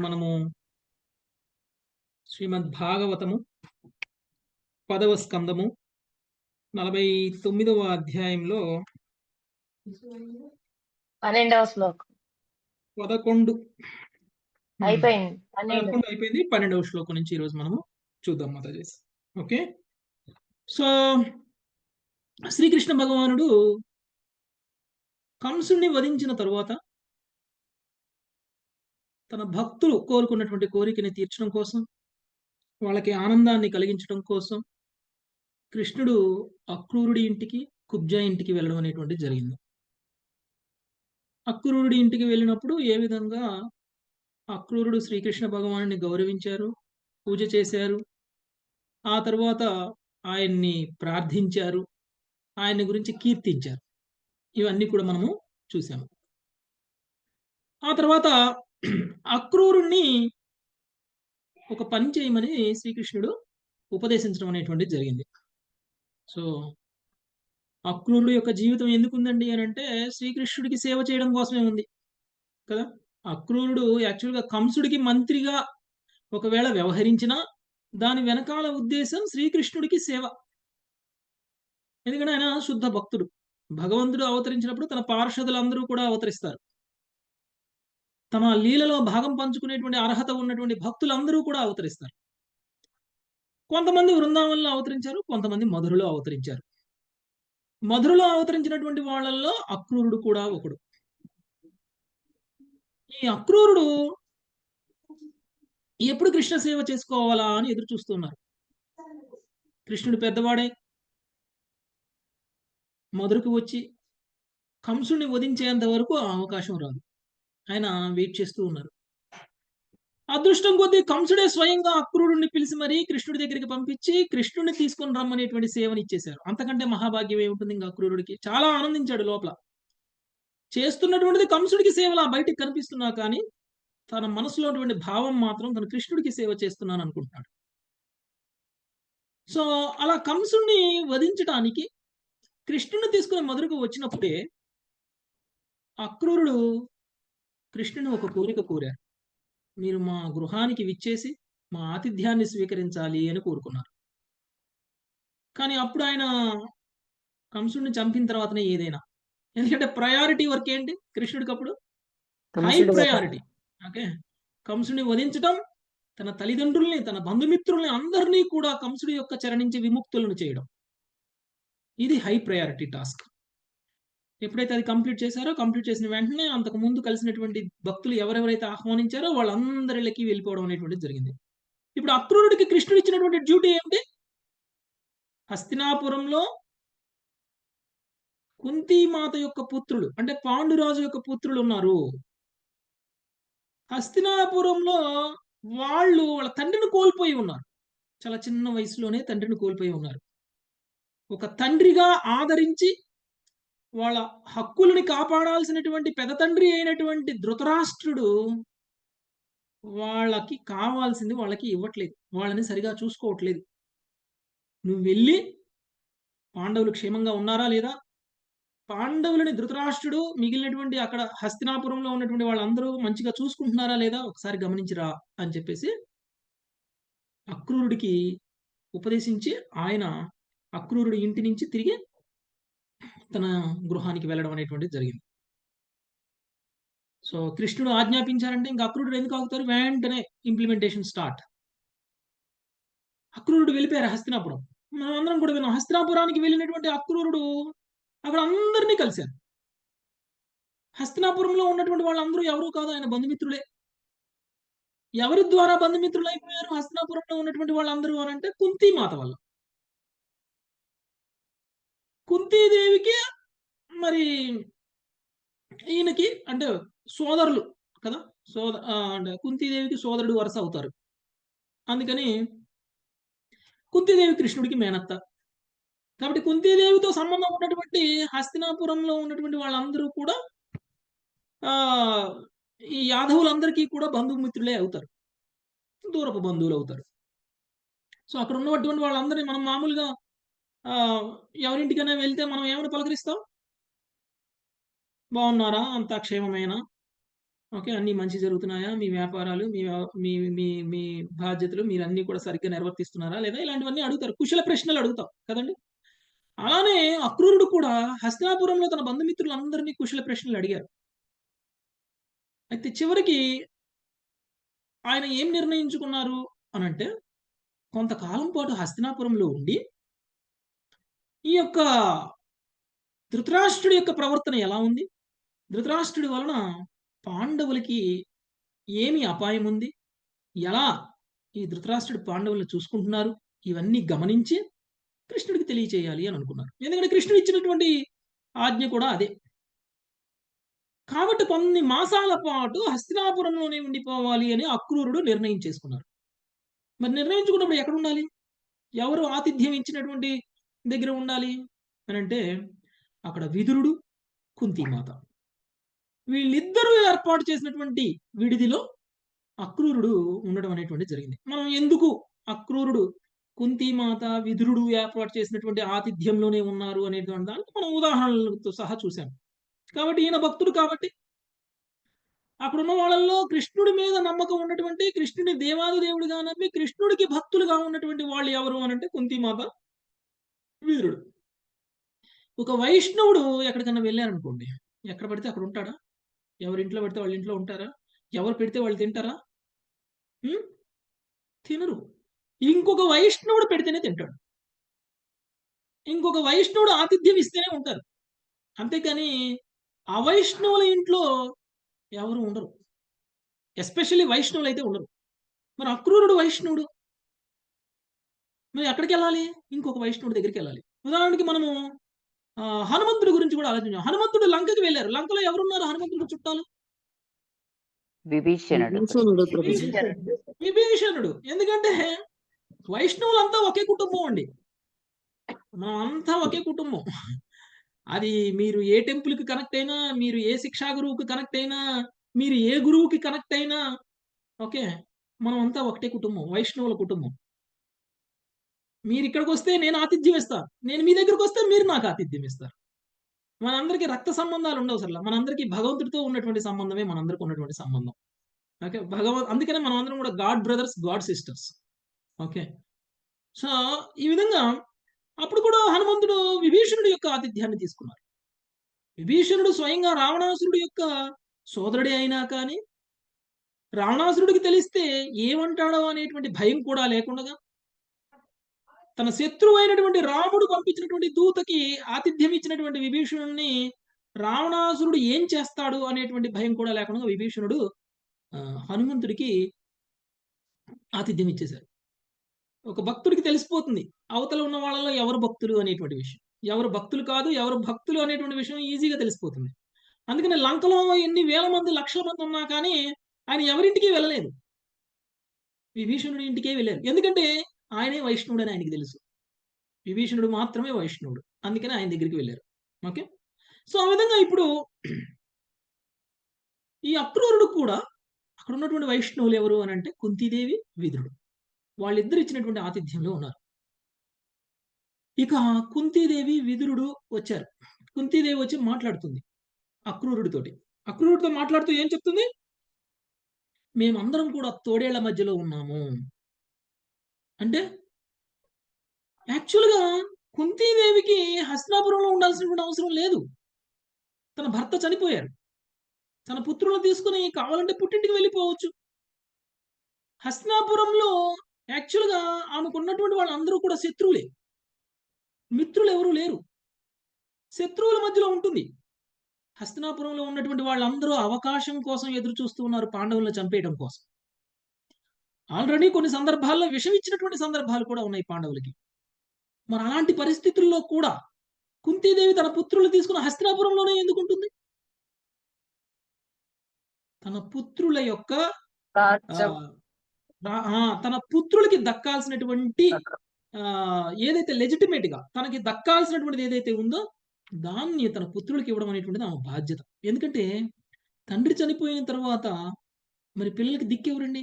మనము శ్రీమద్ భాగవతము 10వ స్కందము 49వ అధ్యాయంలో 12వ శ్లోకం 11 అయిపోయింది. 12 11 అయిపోయింది. 12వ శ్లోకం నుంచి ఈరోజు మనము చూద్దాం మాతాజీ. ఓకే, సో శ్రీకృష్ణ భగవానుడు కంసుడిని వధించిన తరువాత తన భక్తులు కోరుకున్నటువంటి కోరికని తీర్చడం కోసం, వాళ్ళకి ఆనందాన్ని కలిగించడం కోసం కృష్ణుడు అక్రూరుడి ఇంటికి, కుబ్జా ఇంటికి వెళ్ళడం అనేటువంటిది జరిగింది. అక్రూరుడి ఇంటికి వెళ్ళినప్పుడు ఏ విధంగా అక్రూరుడు శ్రీకృష్ణ భగవానుని గౌరవించారు, పూజ చేశారు, ఆ తర్వాత ఆయన్ని ప్రార్థించారు, ఆయన గురించి కీర్తించారు, ఇవన్నీ కూడా మనము చూసాము. ఆ తర్వాత అక్రూరుణ్ణి ఒక పని చేయమని శ్రీకృష్ణుడు ఉపదేశించడం అనేటువంటిది జరిగింది. సో అక్రూరుడు యొక్క జీవితం ఎందుకుందండి అని అంటే శ్రీకృష్ణుడికి సేవ చేయడం కోసమే ఉంది కదా. అక్రూరుడు యాక్చువల్గా కంసుడికి మంత్రిగా ఒకవేళ వ్యవహరించినా దాని వెనకాల ఉద్దేశం శ్రీకృష్ణుడికి సేవ. ఎందుకంటే ఆయన శుద్ధ భక్తుడు. భగవంతుడు అవతరించినప్పుడు తన పార్షదులందరూ కూడా అవతరిస్తారు. తమ లీలలో భాగం పంచుకునేటువంటి అర్హత ఉన్నటువంటి భక్తులందరూ కూడా అవతరిస్తారు. కొంతమంది వృందావనంలో అవతరించారు, కొంతమంది మధురలో అవతరించారు. మధురలో అవతరించినటువంటి వాళ్ళల్లో అక్రూరుడు కూడా ఒకడు. ఈ అక్రూరుడు ఎప్పుడు కృష్ణ సేవ చేసుకోవాలా అని ఎదురు చూస్తున్నారు. కృష్ణుడు పెద్దవాడే మధురకు వచ్చి కంసుడిని వధించేంత వరకు ఆ అవకాశం రాదు. ఆయన వెయిట్ చేస్తూ ఉన్నారు. అదృష్టం కొద్దీ కంసుడే స్వయంగా అక్రూరుడిని పిలిచి మరీ కృష్ణుడి దగ్గరికి పంపించి కృష్ణుడిని తీసుకొని రమ్మనేటువంటి సేవని ఇచ్చేశారు. అంతకంటే మహాభాగ్యం ఏముంటుంది ఇంకా అక్రూరుడికి. చాలా ఆనందించాడు లోపల. చేస్తున్నటువంటిది కంసుడికి సేవలా బయటికి కనిపిస్తున్నా కానీ తన మనసులో భావం మాత్రం తన కృష్ణుడికి సేవ చేస్తున్నాను అనుకుంటున్నాడు. సో అలా కంసుడిని వధించడానికి కృష్ణుడిని తీసుకుని మధురకు వచ్చినప్పుడే అక్రూరుడు కృష్ణుని ఒక కోరిక కోరారు. మీరు మా గృహానికి విచ్చేసి మా ఆతిథ్యాన్ని స్వీకరించాలి అని కోరుకున్నారు. కానీ అప్పుడు ఆయన కంసుడిని చంపిన తర్వాతనే ఏదైనా, ఎందుకంటే ప్రయారిటీ వర్క్ ఏంటి కృష్ణుడికి అప్పుడు హై ప్రయారిటీ. ఓకే, కంసుడిని వధించటం, తన తల్లిదండ్రుల్ని, తన బంధుమిత్రుల్ని అందరినీ కూడా కంసుడి యొక్క చెర నుంచి విముక్తులను చేయడం, ఇది హై ప్రయారిటీ టాస్క్. ఎప్పుడైతే అది కంప్లీట్ చేశారో, కంప్లీట్ చేసిన వెంటనే అంతకు ముందు కలిసినటువంటి భక్తులు ఎవరెవరైతే ఆహ్వానించారో వాళ్ళందరిలోకి వెళ్ళిపోవడం అనేటువంటిది జరిగింది. ఇప్పుడు అక్రూరుడికి కృష్ణుడు ఇచ్చినటువంటి డ్యూటీ ఏమిటి? హస్తినాపురంలో కుంతీమాత యొక్క పుత్రుడు అంటే పాండురాజు యొక్క పుత్రులు ఉన్నారు. హస్తినాపురంలో వాళ్ళ తండ్రిని కోల్పోయి ఉన్నారు. చాలా చిన్న వయసులోనే తండ్రిని కోల్పోయి ఉన్నారు. ఒక తండ్రిగా ఆదరించి వాళ్ళ హక్కులని కాపాడాల్సినటువంటి పెద్ద తండ్రి అయినటువంటి ధృతరాష్ట్రుడు వాళ్ళకి కావాల్సింది వాళ్ళకి ఇవ్వట్లేదు, వాళ్ళని సరిగా చూసుకోవట్లేదు. నువ్వు వెళ్ళి పాండవులు క్షేమంగా ఉన్నారా లేదా, పాండవులని ధృతరాష్ట్రుడు మిగిలినటువంటి అక్కడ హస్తినాపురంలో ఉన్నటువంటి వాళ్ళందరూ మంచిగా చూసుకుంటున్నారా లేదా ఒకసారి గమనించిరా అని చెప్పేసి అక్రూరుడికి ఉపదేశించి ఆయన అక్రూరుడి ఇంటి నుంచి తిరిగి తన గృహానికి వెళ్ళడం అనేటువంటిది జరిగింది. సో కృష్ణుడు ఆజ్ఞాపించారంటే ఇంకా అక్రూరుడు ఎందుకు ఆగుతారు? వెంటనే ఇంప్లిమెంటేషన్ స్టార్ట్. అక్రూరుడు వెళ్ళిపోయారు హస్తినాపురం. మనం అందరం కూడా విన్నాం. హస్తినాపురానికి వెళ్ళినటువంటి అక్రూరుడు అక్కడ అందరినీ కలిశారు. హస్తినాపురంలో ఉన్నటువంటి వాళ్ళందరూ ఎవరు కాదు, ఆయన బంధుమిత్రులే. ఎవరి ద్వారా బంధుమిత్రులు అయిపోయారు హస్తినాపురంలో ఉన్నటువంటి వాళ్ళందరూ అని అంటే కుంతీమాత వల్ల. కుంతీదేవికి మరి ఈయనకి అంటే సోదరులు కదా, అంటే కుంతీదేవికి సోదరుడు వరుస అవుతారు. అందుకని కుంతీదేవి కృష్ణుడికి మేనత్త. కాబట్టి కుంతీదేవితో సంబంధం ఉన్నటువంటి హస్తినాపురంలో ఉన్నటువంటి వాళ్ళందరూ కూడా ఈ యాదవులందరికీ కూడా బంధుమిత్రులే అవుతారు, దూరపు బంధువులు అవుతారు. సో అక్కడ ఉన్నటువంటి వాళ్ళందరినీ మనం మామూలుగా ఎవరింటికైనా వెళ్తే మనం ఏమైనా పలకరిస్తాం? బాగున్నారా, అంతా క్షేమమేనా, ఓకే. అన్నీ మంచి జరుగుతున్నాయా? మీ వ్యాపారాలు, మీ మీ మీ మీ బాధ్యతలు మీరన్నీ కూడా సరిగ్గా నిర్వర్తిస్తున్నారా? లేదా? ఇలాంటివన్నీ అడుగుతారు. కుశల ప్రశ్నలు అడుగుతాం కదండీ! అలానే అక్రూరుడు కూడా హస్తినాపురంలో తన బంధుమిత్రులందరినీ కుశల ప్రశ్నలు అడిగారు. అయితే చివరికి ఆయన ఏం నిర్ణయించుకున్నారు అనంటే, కొంతకాలం పాటు హస్తినాపురంలో ఉండి, ఈ యొక్క ధృతరాష్ట్రుడి యొక్క ప్రవర్తన ఎలా ఉంది? ధృతరాష్ట్రుడి వలన పాండవులకి ఏమి అపాయముంది? ఎలా ఈ ధృతరాష్ట్రుడు పాండవులను చూసుకుంటున్నారు? ఇవన్నీ గమనించి కృష్ణుడికి తెలియచేయాలి అని అనుకున్నారు. ఎందుకంటే కృష్ణుడు ఇచ్చినటువంటి ఆజ్ఞ కూడా అదే. కాబట్టి కొన్ని మాసాల పాటు హస్తినాపురంలోనే ఉండిపోవాలి అని అక్రూరుడు నిర్ణయం చేసుకున్నారు. మరి నిర్ణయించుకున్నప్పుడు ఎక్కడుండాలి? ఎవరు ఆతిథ్యం ఇచ్చినటువంటి దగ్గర ఉండాలి అనంటే, అక్కడ విదురుడు, కుంతీమాత. వీళ్ళిద్దరూ ఏర్పాటు చేసినటువంటి విడిదిలో అక్రూరుడు ఉండడం అనేటువంటిది జరిగింది. మనం ఎందుకు అక్రూరుడు, కుంతీమాత, విదురుడు ఏర్పాటు చేసినటువంటి ఆతిథ్యంలోనే ఉన్నారు అనేటువంటి దానికి మనం ఉదాహరణలతో సహా చూసాం. కాబట్టి ఈయన భక్తుడు కాబట్టి అక్కడున్న వాళ్ళల్లో కృష్ణుడి మీద నమ్మకం ఉన్నటువంటి, కృష్ణుడి దేవాది దేవుడిగా నమ్మి, కృష్ణుడికి భక్తులుగా ఉన్నటువంటి వాళ్ళు ఎవరు అనంటే కుంతీమాత, విదురుడు. ఒక వైష్ణవుడు ఎక్కడికన్నా వెళ్లారనుకోండి, ఎక్కడ పడితే అక్కడ ఉంటాడా? ఎవరింట్లో పడితే వాళ్ళ ఇంట్లో ఉంటారా? ఎవరు పెడితే వాళ్ళు తింటారా? హ్మ్. తినరు. ఇంకొక వైష్ణవుడు పెడితేనే తింటాడు. ఇంకొక వైష్ణవుడు ఆతిథ్యం ఇస్తేనే ఉంటారు. అంతేకాని అవైష్ణవుల ఇంట్లో ఎవరు ఉండరు. ఎస్పెషల్లీ వైష్ణవులైతే ఉండరు. మరి అక్రూరుడు వైష్ణవుడు. మరి ఎక్కడికెళ్ళాలి? ఇంకొక వైష్ణవుడి దగ్గరికెళ్ళాలి. ఉదాహరణకి మనము హనుమంతుడి గురించి కూడా ఆలోచించాం. హనుమంతుడు లంకకి వెళ్లారు. లంకలో ఎవరున్నారు హనుమంతుడికి చుట్టాలు? విభీషణుడు. విభీషణుడు. ఎందుకంటే వైష్ణవులంతా ఒకే కుటుంబం అండి. మనమంతా ఒకే కుటుంబం. అది మీరు ఏ టెంపుల్‌కి కనెక్ట్ అయినా, మీరు ఏ శిక్షా గురువుకి కనెక్ట్ అయినా, మీరు ఏ గురువుకి కనెక్ట్ అయినా ఓకే. మనమంతా ఒకటే కుటుంబం. వైష్ణవుల కుటుంబం. మీరిక్కడికొస్తే నేను ఆతిథ్యం ఇస్తా. నేను మీ దగ్గరికొస్తే మీరు నాకు ఆతిథ్యం ఇస్తారు. మనందరికీ రక్త సంబంధాలు ఉండవసరల. మనందరికీ భగవంతుడితో ఉన్నటువంటి సంబంధమే మనందరికి ఉన్నటువంటి సంబంధం. ఓకే. అందుకనే మనమందరం కూడా God brothers, God sisters. Okay. So, ఈ విధంగా అప్పుడు కూడా హనుమంతుడు విభీషణుడి యొక్క ఆతిథ్యాన్ని తీసుకున్నారు. విభీషణుడు స్వయంగా రావణాసురుడి యొక్క సోదరుడే అయినా కానీ, రావణాసురుడికి తెలిస్తే ఏమంటాడో అనేటువంటి భయం కూడా లేకుండగా, తన శత్రువైనటువంటి రాముడు పంపించినటువంటి దూతకి ఆతిథ్యం ఇచ్చినటువంటి విభీషణుడిని రావణాసురుడు ఏం చేస్తాడు అనేటువంటి భయం కూడా లేకుండా విభీషణుడు హనుమంతుడికి ఆతిథ్యం ఇచ్చేశారు. ఒక భక్తుడికి తెలిసిపోతుంది. అవతల ఉన్న వాళ్ళలో ఎవరు భక్తులు అనేటువంటి విషయం. ఎవరు భక్తులు కాదు, ఎవరు భక్తులు అనేటువంటి విషయం ఈజీగా తెలిసిపోతుంది. అందుకని లంకలో ఎన్ని వేల మంది, లక్షల మంది ఉన్నా కానీ ఆయన ఎవరింటికి వెళ్ళలేదు. విభీషణుడి ఇంటికే వెళ్ళారు. ఎందుకంటే ఆయనే వైష్ణవుడని ఆయనకి తెలుసు. విభీషణుడు మాత్రమే వైష్ణవుడు. అందుకని ఆయన దగ్గరికి వెళ్ళారు. ఓకే. సో, ఆ విధంగా ఇప్పుడు ఈ అక్రూరుడు కూడా అక్కడ ఉన్నటువంటి వైష్ణవులు ఎవరు అనంటే కుంతీదేవి, విదురుడు. వాళ్ళిద్దరు ఇచ్చినటువంటి ఆతిథ్యంలో ఉన్నారు. ఇక కుంతీదేవి, విదురుడు వచ్చారు. కుంతీదేవి వచ్చి మాట్లాడుతుంది అక్రూరుడితోటి. అక్రూరుడితో మాట్లాడుతూ ఏం చెప్తుంది? మేమందరం కూడా తోడేళ్ల మధ్యలో ఉన్నాము. అంటే యాక్చువల్‌గా కుంతీదేవికి హస్తినాపురంలో ఉండాల్సినటువంటి అవసరం లేదు. తన భర్త చనిపోయారు. తన పుత్రులను తీసుకొని కావాలంటే పుట్టింటికి వెళ్ళిపోవచ్చు. హస్తినాపురంలో యాక్చువల్‌గా ఆమెకున్నటువంటి వాళ్ళందరూ కూడా శత్రువులే. మిత్రులెవరూ లేరు. శత్రువుల మధ్యలో ఉంటుంది. హస్తినాపురంలో ఉన్నటువంటి వాళ్ళందరూ అవకాశం కోసం ఎదురు చూస్తూ ఉన్నారు పాండవులను చంపేయడం కోసం. ఆల్రెడీ కొన్ని సందర్భాల్లో విషం ఇచ్చినటువంటి సందర్భాలు కూడా ఉన్నాయి పాండవులకి. మరి అలాంటి పరిస్థితుల్లో కూడా కుంతీదేవి తన పుత్రులను తీసుకొని హస్తినాపురంలోనే ఎందుకుంటుంది? తన పుత్రుల యొక్క తన పుత్రులకి దక్కాల్సినటువంటి ఏదైతే లెజిటిమేట్‌గా తనకి దక్కాల్సినటువంటిది ఏదైతే ఉందో దాన్ని తన పుత్రులకి ఇవ్వడం అనేటువంటిది ఆమె బాధ్యత. ఎందుకంటే తండ్రి చనిపోయిన తర్వాత మరి పిల్లలకి దిక్కెవరండి?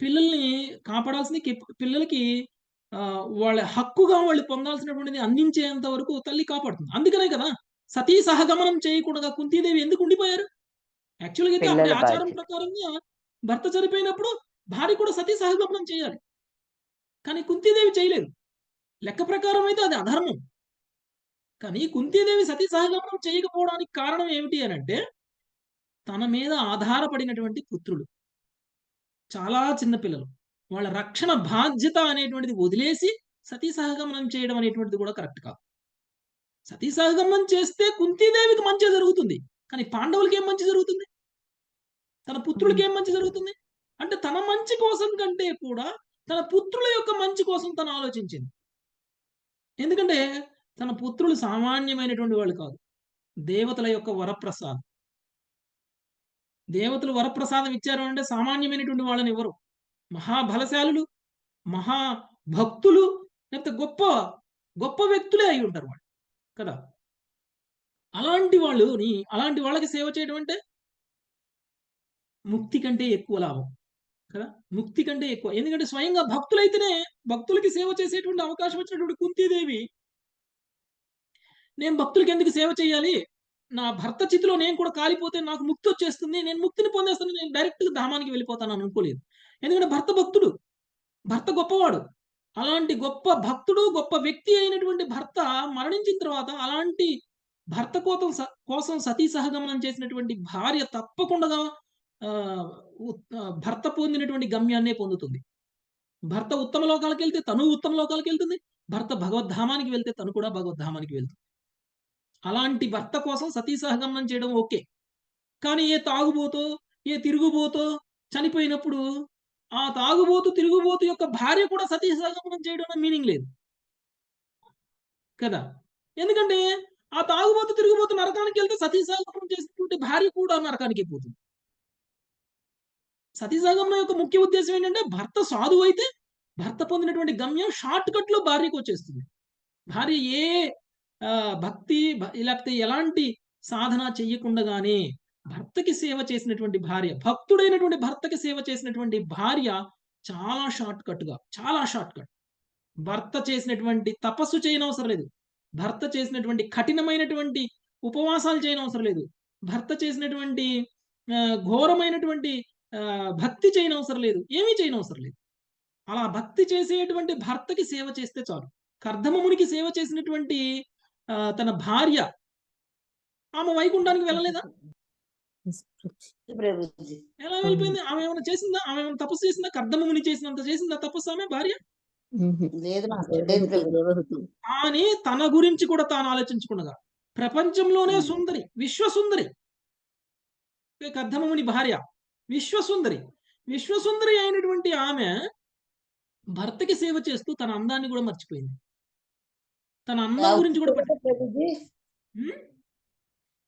పిల్లల్ని కాపాడాల్సింది పిల్లలకి వాళ్ళ హక్కుగా వాళ్ళు పొందాల్సినటువంటిది అందించేంత వరకు తల్లి కాపాడుతుంది. అందుకనే కదా సతీ సహగమనం చేయకుండా కుంతీదేవి ఎందుకు ఉండిపోయారు? యాక్చువల్‌గా అయితే అప్పటి పిల్లల ఆచారం బాధ్యత. ప్రకారంగా భర్త చనిపోయినప్పుడు భార్య కూడా సతీ సహగమనం చేయాలి. కానీ కుంతీదేవి చేయలేదు. లెక్క ప్రకారం అయితే అది అధర్మం. కానీ కుంతీదేవి సతీ సహగమనం చేయకపోవడానికి కారణం ఏమిటి అనంటే, తన మీద ఆధారపడినటువంటి పుత్రులు. చాలా చిన్న పిల్లలు. వాళ్ళ రక్షణ బాధ్యత అనేటువంటిది వదిలేసి సతీ సహగమనం చేయడం అనేటువంటిది కూడా కరెక్ట్ కాదు. సతీ సహగమనం చేస్తే కుంతీదేవికి మంచే జరుగుతుంది. కానీ పాండవులకి ఏం మంచి జరుగుతుంది? తన పుత్రులకి ఏం మంచి జరుగుతుంది? అంటే తన మంచి కోసం కంటే కూడా తన పుత్రుల యొక్క మంచి కోసం తను ఆలోచించింది. ఎందుకంటే తన పుత్రులు సామాన్యమైనటువంటి వాళ్ళు కాదు. దేవతల యొక్క వరప్రసాదం. దేవతలు వరప్రసాదం ఇచ్చారు అంటే సామాన్యమైనటువంటి వాళ్ళని ఇవ్వరు. మహాబలశాలులు, మహా భక్తులు, లేకపోతే గొప్ప గొప్ప వ్యక్తులే అయి ఉంటారు వాళ్ళు కదా! అలాంటి వాళ్ళకి సేవ చేయడం అంటే ముక్తి కంటే ఎక్కువ లాభం కదా! ముక్తి కంటే ఎక్కువ. ఎందుకంటే స్వయంగా భక్తులైతేనే భక్తులకి సేవ చేసేటువంటి అవకాశం వచ్చినటువంటి కుంతీదేవి, నేను భక్తులకి ఎందుకు సేవ చేయాలి? నా భర్త చితిలో నేను కూడా కాలిపోతే నాకు ముక్తి వచ్చేస్తుంది. నేను ముక్తిని పొందేస్తాను. నేను డైరెక్ట్‌గా ధామానికి వెళ్ళిపోతాను అని అనుకోలేదు. ఎందుకంటే భర్త భక్తుడు. భర్త గొప్పవాడు. అలాంటి గొప్ప భక్తుడు, గొప్ప వ్యక్తి అయినటువంటి భర్త మరణించిన తర్వాత అలాంటి భర్త కోసం సతీ సహగమనం చేసినటువంటి భార్య తప్పకుండా ఆహ్, భర్త పొందినటువంటి గమ్యాన్నే పొందుతుంది. భర్త ఉత్తమ లోకాలకెళ్తే తను ఉత్తమ లోకాలకెళ్తుంది. భర్త భగవద్ధామానికి వెళ్తే తను కూడా భగవద్ధామానికి వెళ్తుంది. అలాంటి భర్త కోసం సతీ సహగమనం చేయడం ఓకే. కానీ ఏ తాగుబోతో, ఏ తిరుగుబోతో చనిపోయినప్పుడు ఆ తాగుబోతు, తిరుగుబోతు యొక్క భార్య కూడా సతీ సహగమనం చేయడంలో మీనింగ్ లేదు. కదా! ఎందుకంటే ఆ తాగుబోతు, తిరుగుబోతు నరకానికెళ్తే సతీ సహగమనం చేసినటువంటి భార్య కూడా నరకానికే పోతుంది. సతీ సహగమనం యొక్క ముఖ్య ఉద్దేశ్యం ఏంటంటే భర్త సాధువైతే భర్త పొందినటువంటి గమ్యం షార్ట్ కట్‌లో భార్యకొచ్చేస్తుంది. భార్య ఏ భక్తి లేకపోతే ఎలాంటి సాధన చెయ్యకుండగానే భర్తకి సేవ చేసినటువంటి భార్య, భక్తుడైనటువంటి భర్తకి సేవ చేసినటువంటి భార్య చాలా షార్ట్ కట్. భర్త చేసినటువంటి తపస్సు చేయనవసరం లేదు. భర్త చేసినటువంటి కఠినమైనటువంటి ఉపవాసాలు చేయనవసరం లేదు. భర్త చేసినటువంటి ఘోరమైనటువంటి భక్తి చేయనవసరం లేదు. ఏమీ చేయనవసరం లేదు. అలా భక్తి చేసేటువంటి భర్తకి సేవ చేస్తే చాలు. కర్దమమునికి సేవ చేసినటువంటి తన భార్య ఆమె వైకుంఠానికి వెళ్ళలేదా? ప్రభుజీ. ఎలా వెళ్ళిపోయింది? ఆమె ఏమైనా చేసిందా? ఆమె ఏమైనా తపస్సు చేసిందా? కర్దమముని చేసినంత చేసిందా తపస్సు ఆమె భార్య? లేదు మాస్టర్, లేదు ప్రభుజీ. కానీ తన గురించి కూడా తాను ఆలోచించకుండగా ప్రపంచంలోనే సుందరి, విశ్వసుందరి కర్దమముని భార్య విశ్వసుందరి. విశ్వసుందరి అయినటువంటి ఆమె భర్తకి సేవ చేస్తూ తన అందాన్ని కూడా మర్చిపోయింది. తన అందం గురించి కూడా ప్రభుజీ హ్మ్?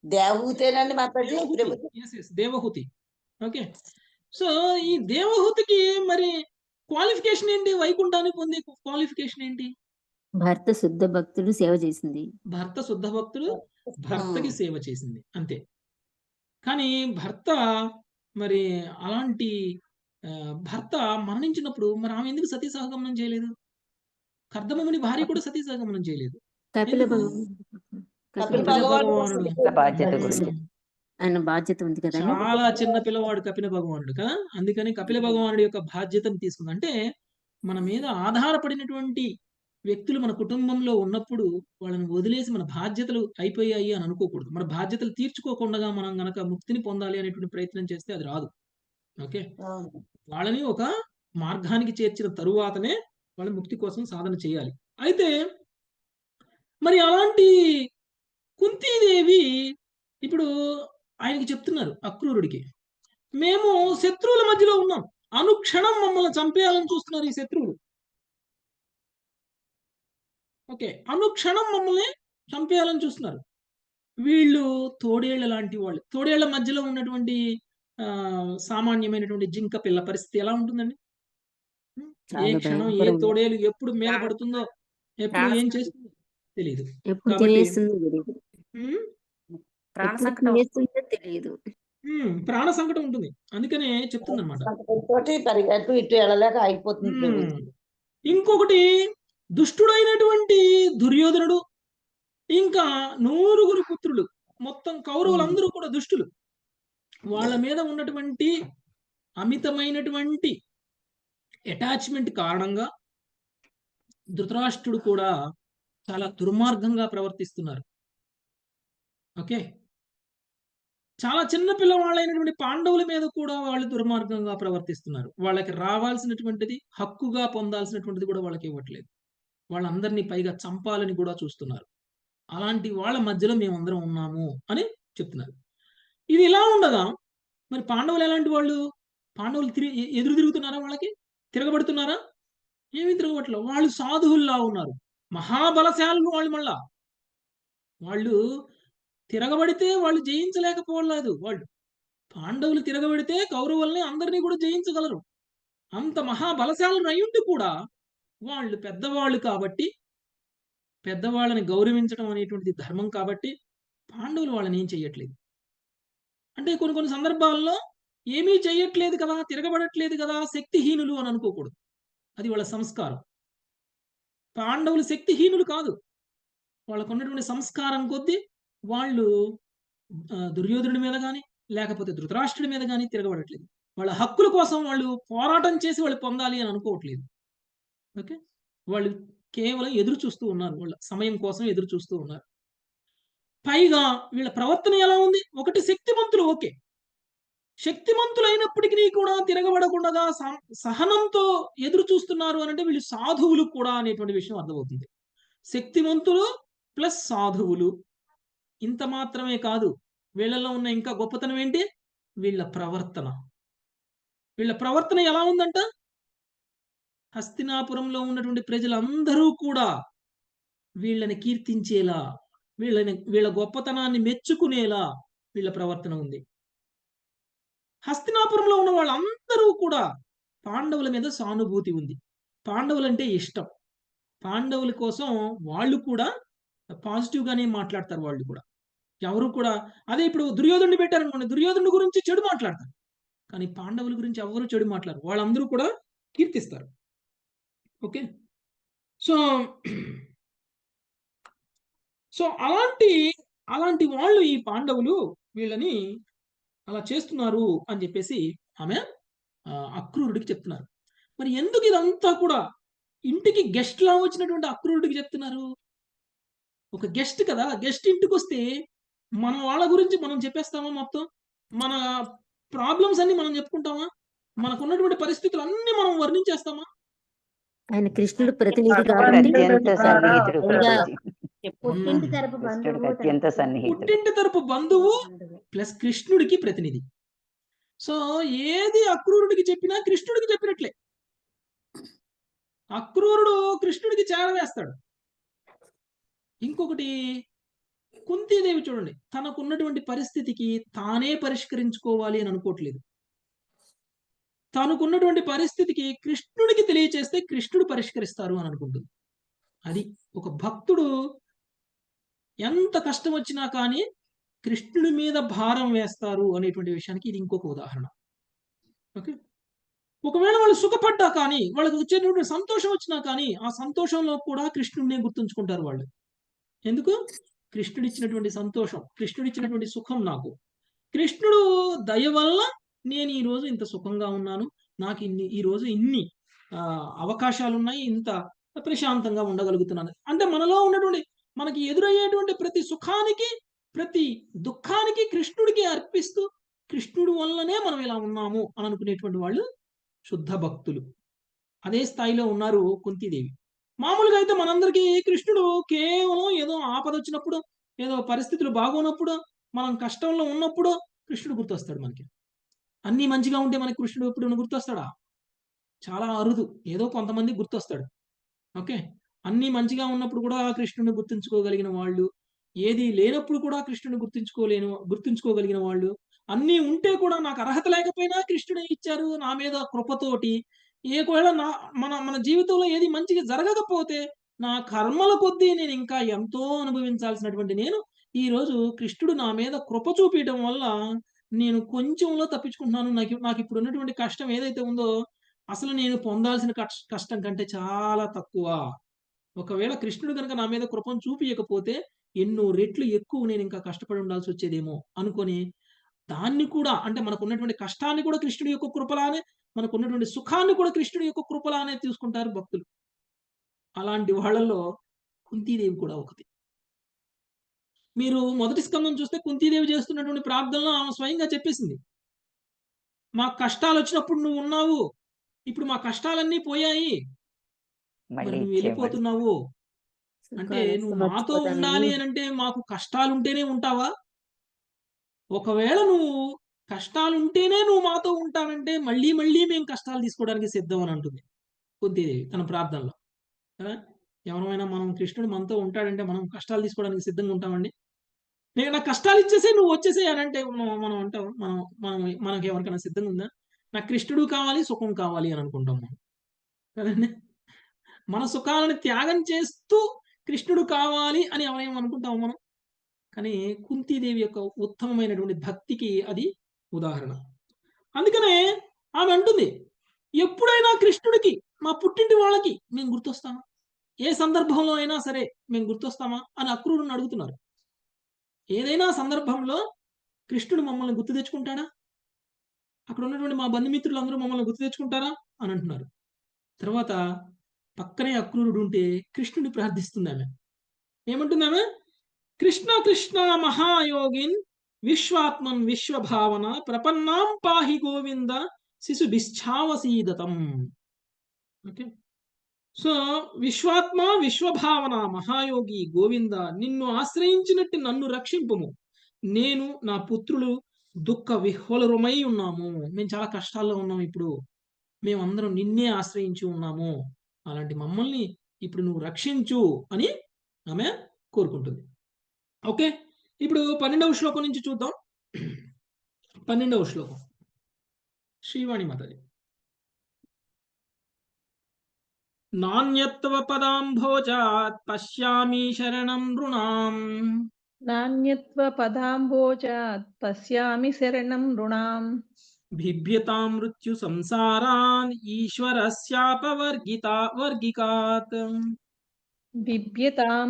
దేవహూతేనండి మాతాజీ. దేవహూతి. ఓకే. సో ఈ దేవహూతికి మరి క్వాలిఫికేషన్ ఏంటి? వైకుంఠాన్ని పొందే క్వాలిఫికేషన్ ఏంటి? భర్త శుద్ధ భక్తుడు సేవ చేసింది. భర్త శుద్ధ భక్తుడు భర్తకి సేవ చేసింది అంతే. కానీ భర్త మరి అలాంటి భర్త మరణించినప్పుడు మరి ఆమె ఎందుకు సతీ సహగమనం చేయలేదు? కర్దమముని భార్య కూడా సతీ సహగమనం చేయలేదు. కపిల ఎందుకు? కపిల కపిల భగవానుడు బాధ్యత గురించి ఆయన బాధ్యత ఉంది కదా. చాలా చిన్న పిల్లవాడు కపిల భగవానుడు కదా! అందుకని కపిల భగవానుడి యొక్క బాధ్యతను తీసుకుంది. అంటే మన మీద ఆధారపడినటువంటి వ్యక్తులు మన కుటుంబంలో ఉన్నప్పుడు వాళ్ళని వదిలేసి మన బాధ్యతలు అయిపోయాయి అని అనుకోకూడదు. మన బాధ్యతలు తీర్చుకోకుండా మనం గనక ముక్తిని పొందాలి అనేటువంటి ప్రయత్నం చేస్తే అది రాదు. ఓకే. వాళ్ళని ఒక మార్గానికి చేర్చిన తరువాతనే వాళ్ళు ముక్తి కోసం సాధన చేయాలి. అయితే మరి అలాంటి కుంతీదేవి ఇప్పుడు ఆయనకి చెప్తున్నారు అక్రూరుడికి, మేము శత్రువుల మధ్యలో ఉన్నాం. అనుక్షణం మమ్మల్ని చంపేయాలని చూస్తున్నారు ఈ శత్రువులు. ఓకే. అనుక్షణం మమ్మల్ని చంపేయాలని చూస్తున్నారు. వీళ్ళు తోడేళ్ల లాంటి వాళ్ళు. తోడేళ్ల మధ్యలో ఉన్నటువంటి సామాన్యమైనటువంటి జింక పిల్ల పరిస్థితి ఎలా ఉంటుందండి? ఏ చాలా క్షణం ఏ భయంకరంగా. తోడేలు ఎప్పుడు మీద పడుతుందో, ఎప్పుడు ఏం చేస్తుందో తెలీదు. ఎప్పుడు కాబట్టి తినేస్తుందో తెలియదు. హ్మ్. ఎప్పుడు తినేస్తుందో తెలియదు. ప్రాణ సంకటం ఉంటుంది. అందుకనే చెప్తుందన్నమాట. తోటి పరిగెత్తు ఇటు వెళ్ళలేక అయిపోతుంది ప్రభుజీ. ఇంకొకటి దుష్టుడైనటువంటి దుర్యోధనుడు ఇంకా 100 పుత్రులు మొత్తం కౌరవులందరూ కూడా దుష్టులు. వాళ్ళ మీద ఉన్నటువంటి అమితమైనటువంటి అటాచ్మెంట్ కారణంగా ధృతరాష్ట్రుడు కూడా చాలా దుర్మార్గంగా ప్రవర్తిస్తున్నారు. ఓకే, చాలా చిన్న పిల్లవాళ్ళైనటువంటి పాండవుల మీద కూడా వాళ్ళు దుర్మార్గంగా ప్రవర్తిస్తున్నారు. వాళ్ళకి రావాల్సినటువంటిది, హక్కుగా పొందాల్సినటువంటిది కూడా వాళ్ళకి ఇవ్వట్లేదు. వాళ్ళందరినీ పైగా చంపాలని కూడా చూస్తున్నారు. అలాంటి వాళ్ళ మధ్యలో మేమందరం ఉన్నాము అని చెప్తున్నారు. ఇది ఇలా ఉండగా మరి పాండవులు ఎలాంటి వాళ్ళు? పాండవులు ఎదురు తిరుగుతున్నారా? వాళ్ళకి తిరగబడుతున్నారా? ఏమీ తిరగబట్టలేదు. వాళ్ళు సాధువుల్లా ఉన్నారు. మహాబలశాలు వాళ్ళు. మళ్ళా వాళ్ళు తిరగబడితే వాళ్ళు జయించలేకపోలేదు. వాళ్ళు పాండవులు తిరగబడితే కౌరవుల్ని అందరినీ కూడా జయించగలరు. అంత మహాబలశాలు అయ్యుండి కూడా వాళ్ళు పెద్దవాళ్ళు కాబట్టి, పెద్దవాళ్ళని గౌరవించడం అనేటువంటిది ధర్మం కాబట్టి పాండవులు వాళ్ళని ఏం చెయ్యట్లేదు. అంటే కొన్ని కొన్ని సందర్భాల్లో ఏమీ చెయ్యట్లేదు కదా, తిరగబడట్లేదు కదా, శక్తిహీనులు అని అనుకోకూడదు. అది వాళ్ళ సంస్కారం. పాండవులు శక్తిహీనులు కాదు. వాళ్ళకు ఉన్నటువంటి సంస్కారం కొద్దీ వాళ్ళు దుర్యోధనుడి మీద కానీ, లేకపోతే ధృతరాష్ట్రుడి మీద కానీ తిరగబడట్లేదు. వాళ్ళ హక్కుల కోసం వాళ్ళు పోరాటం చేసి వాళ్ళు పొందాలి అని అనుకోవట్లేదు. ఓకే, వాళ్ళు కేవలం ఎదురు చూస్తూ ఉన్నారు. వాళ్ళ సమయం కోసం ఎదురు చూస్తూ ఉన్నారు. పైగా వీళ్ళ ప్రవర్తన ఎలా ఉంది? ఒకటి, శక్తిమంతులు. ఓకే, శక్తిమంతులైనప్పటికీ కూడా తిరగబడకుండా సహనంతో ఎదురు చూస్తున్నారు అని అంటే వీళ్ళు సాధువులు కూడా అనేటువంటి విషయం అర్థమవుతుంది. శక్తిమంతులు ప్లస్ సాధువులు. ఇంత మాత్రమే కాదు, వీళ్ళలో ఉన్న ఇంకా గొప్పతనం ఏంటి? వీళ్ళ ప్రవర్తన. వీళ్ళ ప్రవర్తన ఎలా ఉందంట? హస్తినాపురంలో ఉన్నటువంటి ప్రజలందరూ కూడా వీళ్ళని కీర్తించేలా, వీళ్ళ గొప్పతనాన్ని మెచ్చుకునేలా వీళ్ళ ప్రవర్తన ఉంది. హస్తినాపురంలో ఉన్న వాళ్ళందరూ కూడా పాండవుల మీద సానుభూతి ఉంది. పాండవులంటే ఇష్టం. పాండవుల కోసం వాళ్ళు కూడా పాజిటివ్ గానే మాట్లాడతారు. వాళ్ళు కూడా ఎవరు కూడా అదే ఇప్పుడు దుర్యోధనుడు పెట్టారనుకోండి, దుర్యోధనుడి గురించి చెడు మాట్లాడతారు. కానీ పాండవుల గురించి ఎవరు చెడు మాట్లాడరు. వాళ్ళందరూ కూడా కీర్తిస్తారు. ఓకే, సో సో అలాంటి వాళ్ళు ఈ పాండవులు వీళ్ళని అలా చేస్తున్నారు అని చెప్పేసి ఆమె అక్రూరుడికి చెప్తున్నారు. మరి ఎందుకు ఇదంతా కూడా ఇంటికి గెస్ట్ లా వచ్చినటువంటి అక్రూరుడికి చెప్తున్నారు? ఒక గెస్ట్ కదా, గెస్ట్ ఇంటికి వస్తే మన వాళ్ళ గురించి మనం చెప్పేస్తామా? మొత్తం మన ప్రాబ్లమ్స్ అన్ని మనం చెప్పుకుంటామా? మనకున్నటువంటి పరిస్థితులు అన్ని మనం వర్ణించేస్తామా? ఆయన కృష్ణుడు ప్రతినిధి భగవంతుడు కాబట్టి అత్యంత సన్నిహితుడు పైగా ప్రభుజీ. పుట్టింటి తరపు కృష్ణుడికి బంధువు, అత్యంత సన్నిహితుడు. పుట్టింటి తరపు బంధువు ప్లస్ కృష్ణుడికి ప్రతినిధి. సో ఏది అక్రూరుడికి చెప్పినా కృష్ణుడికి చెప్పినట్లే. అక్రూరుడు కృష్ణుడికి చేరవేస్తాడు. ఇంకొకటి, కుంతీదేవి చూడండి, తనకున్నటువంటి పరిస్థితికి తానే పరిష్కరించుకోవాలి అని అనుకోవట్లేదు. తనకున్నటువంటి పరిస్థితికి కృష్ణుడికి తెలియచేస్తే కృష్ణుడు పరిష్కరిస్తారు అని అనుకుంటుంది. అది ఒక భక్తుడు ఎంత కష్టం వచ్చినా కానీ కృష్ణుడి మీద భారం వేస్తారు అనేటువంటి విషయానికి ఇది ఇంకొక ఉదాహరణ. ఓకే, ఒకవేళ వాళ్ళు సుఖపడ్డా కానీ, వాళ్ళకి వచ్చేటువంటి సంతోషం వచ్చినా కానీ ఆ సంతోషంలో కూడా కృష్ణుడినే గుర్తుంచుకుంటారు వాళ్ళు. ఎందుకు? కృష్ణుడిచ్చినటువంటి సంతోషం, కృష్ణుడిచ్చినటువంటి సుఖం నాకు, కృష్ణుడు దయ వల్ల నేను ఈ రోజు ఇంత సుఖంగా ఉన్నాను, నాకు ఈ రోజు ఇన్ని అవకాశాలు ఉన్నాయి, ఇంత ప్రశాంతంగా ఉండగలుగుతున్నాను అంటే మనలో ఉన్నటువంటి, మనకి ఎదురయ్యేటువంటి ప్రతి సుఖానికి, ప్రతి దుఃఖానికి కృష్ణుడికి అర్పిస్తూ కృష్ణుడి వల్లనే మనం ఇలా ఉన్నాము అని అనుకునేటువంటి వాళ్ళు శుద్ధ భక్తులు. అదే స్థాయిలో ఉన్నారు కుంతీదేవి. మామూలుగా అయితే మనందరికీ కృష్ణుడు కేవలం ఏదో ఆపద వచ్చినప్పుడు, ఏదో పరిస్థితులు బాగోనప్పుడు, మనం కష్టంలో ఉన్నప్పుడు కృష్ణుడు గుర్తొస్తాడు మనకి. అన్నీ మంచిగా ఉంటే మనకి కృష్ణుడు ఎప్పుడు గుర్తొస్తాడా? చాలా అరుదు, ఏదో కొంతమంది గుర్తొస్తాడు. ఓకే, అన్నీ మంచిగా ఉన్నప్పుడు కూడా కృష్ణుడిని గుర్తుంచుకోగలిగిన వాళ్ళు, ఏది లేనప్పుడు కూడా కృష్ణుడిని గుర్తుంచుకోగలిగిన వాళ్ళు, అన్నీ ఉంటే కూడా నాకు అర్హత లేకపోయినా కృష్ణుడే ఇచ్చారు నా మీద కృపతోటి, ఒకవేళ మన జీవితంలో ఏది మంచిగా జరగకపోతే నా కర్మల కొద్దీ నేను ఇంకా ఎంతో అనుభవించాల్సినటువంటి నేను ఈ రోజు కృష్ణుడు నా మీద కృప చూపించడం వల్ల నేను కొంచెంలో తప్పించుకుంటున్నాను. నాకు ఇప్పుడు ఉన్నటువంటి కష్టం ఏదైతే ఉందో అసలు నేను పొందాల్సిన కష్టం కంటే చాలా తక్కువ. ఒకవేళ కృష్ణుడు కనుక నా మీద కృపను చూపించకపోతే ఎన్నో రెట్లు ఎక్కువ నేను ఇంకా కష్టపడి ఉండాల్సి వచ్చేదేమో అనుకొని దాన్ని కూడా అంటే మనకున్నటువంటి కష్టాన్ని కూడా కృష్ణుడి యొక్క కృపలానే, మనకున్నటువంటి సుఖాన్ని కూడా కృష్ణుడి యొక్క కృపలానే తీసుకుంటారు భక్తులు. అలాంటి వాళ్ళల్లో కుంతీదేవి కూడా ఒకటి. మీరు మొదటి స్కందం చూస్తే కుంతీదేవి చేస్తున్నటువంటి ప్రార్థనలో ఆమె స్వయంగా చెప్పేసింది, మా కష్టాలు వచ్చినప్పుడు నువ్వు ఉన్నావు, ఇప్పుడు మా కష్టాలన్నీ పోయాయి, మరి నువ్వు వెళ్ళిపోతున్నావు అంటే నువ్వు మాతో ఉండాలి అని అంటే మాకు కష్టాలు ఉంటేనే ఉంటావా? ఒకవేళ నువ్వు కష్టాలుంటేనే నువ్వు మాతో ఉంటానంటే మళ్ళీ మళ్ళీ మేము కష్టాలు తీసుకోవడానికి సిద్ధం అని అంటుంది కుంతీదేవి తన ప్రార్థనలో. కదా, ఎవరైనా మనం కృష్ణుడు మనతో ఉంటాడంటే మనం కష్టాలు తీసుకోవడానికి సిద్ధంగా ఉంటామండి. నేను నాకు కష్టాలు ఇచ్చేసే నువ్వు వచ్చేసే అని అంటే మనం అంటాం, మనకి ఎవరికైనా సిద్ధంగా ఉందా? నాకు కృష్ణుడు కావాలి, సుఖం కావాలి అని అనుకుంటాం మనం కదండి. మన సుఖాలను త్యాగం చేస్తూ కృష్ణుడు కావాలి అని ఎవరేమో అనుకుంటాము మనం. కానీ కుంతీదేవి యొక్క ఉత్తమమైనటువంటి భక్తికి అది ఉదాహరణ. అందుకనే ఆమె అంటుంది, ఎప్పుడైనా కృష్ణుడికి మా పుట్టింటి వాళ్ళకి మేము గుర్తొస్తామా? ఏ సందర్భంలో అయినా సరే మేము గుర్తొస్తామా అని అక్రూరుని అడుగుతున్నారు. ఏదైనా సందర్భంలో కృష్ణుడు మమ్మల్ని గుర్తు తెచ్చుకుంటాడా? అక్కడ ఉన్నటువంటి మా బంధుమిత్రులు అందరూ మమ్మల్ని గుర్తు తెచ్చుకుంటారా అని అంటున్నారు. తర్వాత పక్కనే అక్రూరుడు ఉంటే కృష్ణుడి ప్రార్థిస్తుంది ఆమె. ఏమంటుంది ఆమె? కృష్ణ కృష్ణ మహాయోగిన్ విశ్వాత్మన్ విశ్వభావన ప్రపన్నాం పాహి గోవింద శిశుభిశ్చావసీదతం. ఓకే, సో విశ్వాత్మ విశ్వభావన మహాయోగి గోవింద, నిన్ను ఆశ్రయించినట్టు నన్ను రక్షింపుము. నేను నా పుత్రులు దుఃఖ విహ్వలురమై ఉన్నాము, మేము చాలా కష్టాల్లో ఉన్నాము, ఇప్పుడు మేమందరం నిన్నే ఆశ్రయించి ఉన్నాము, అలాంటి మమ్మల్ని ఇప్పుడు నువ్వు రక్షించు అని ఆమె కోరుకుంటుంది. ఓకే, ఇప్పుడు 12వ శ్లోకం నుంచి చూద్దాం. 12వ శ్లోకం శ్రీవాణి మాతాజీ. నాణ్యత్వ పదాంభోజాత్ పశ్యామి శరణం నృణాం. నాణ్యత్వ పదాంభోజాత్ పశ్యామి శరణం నృణాం. బిభ్యతాం మృత్యు సంసారాన్ ఈశ్వరస్యాపవర్గికాత్. బిభ్యతాం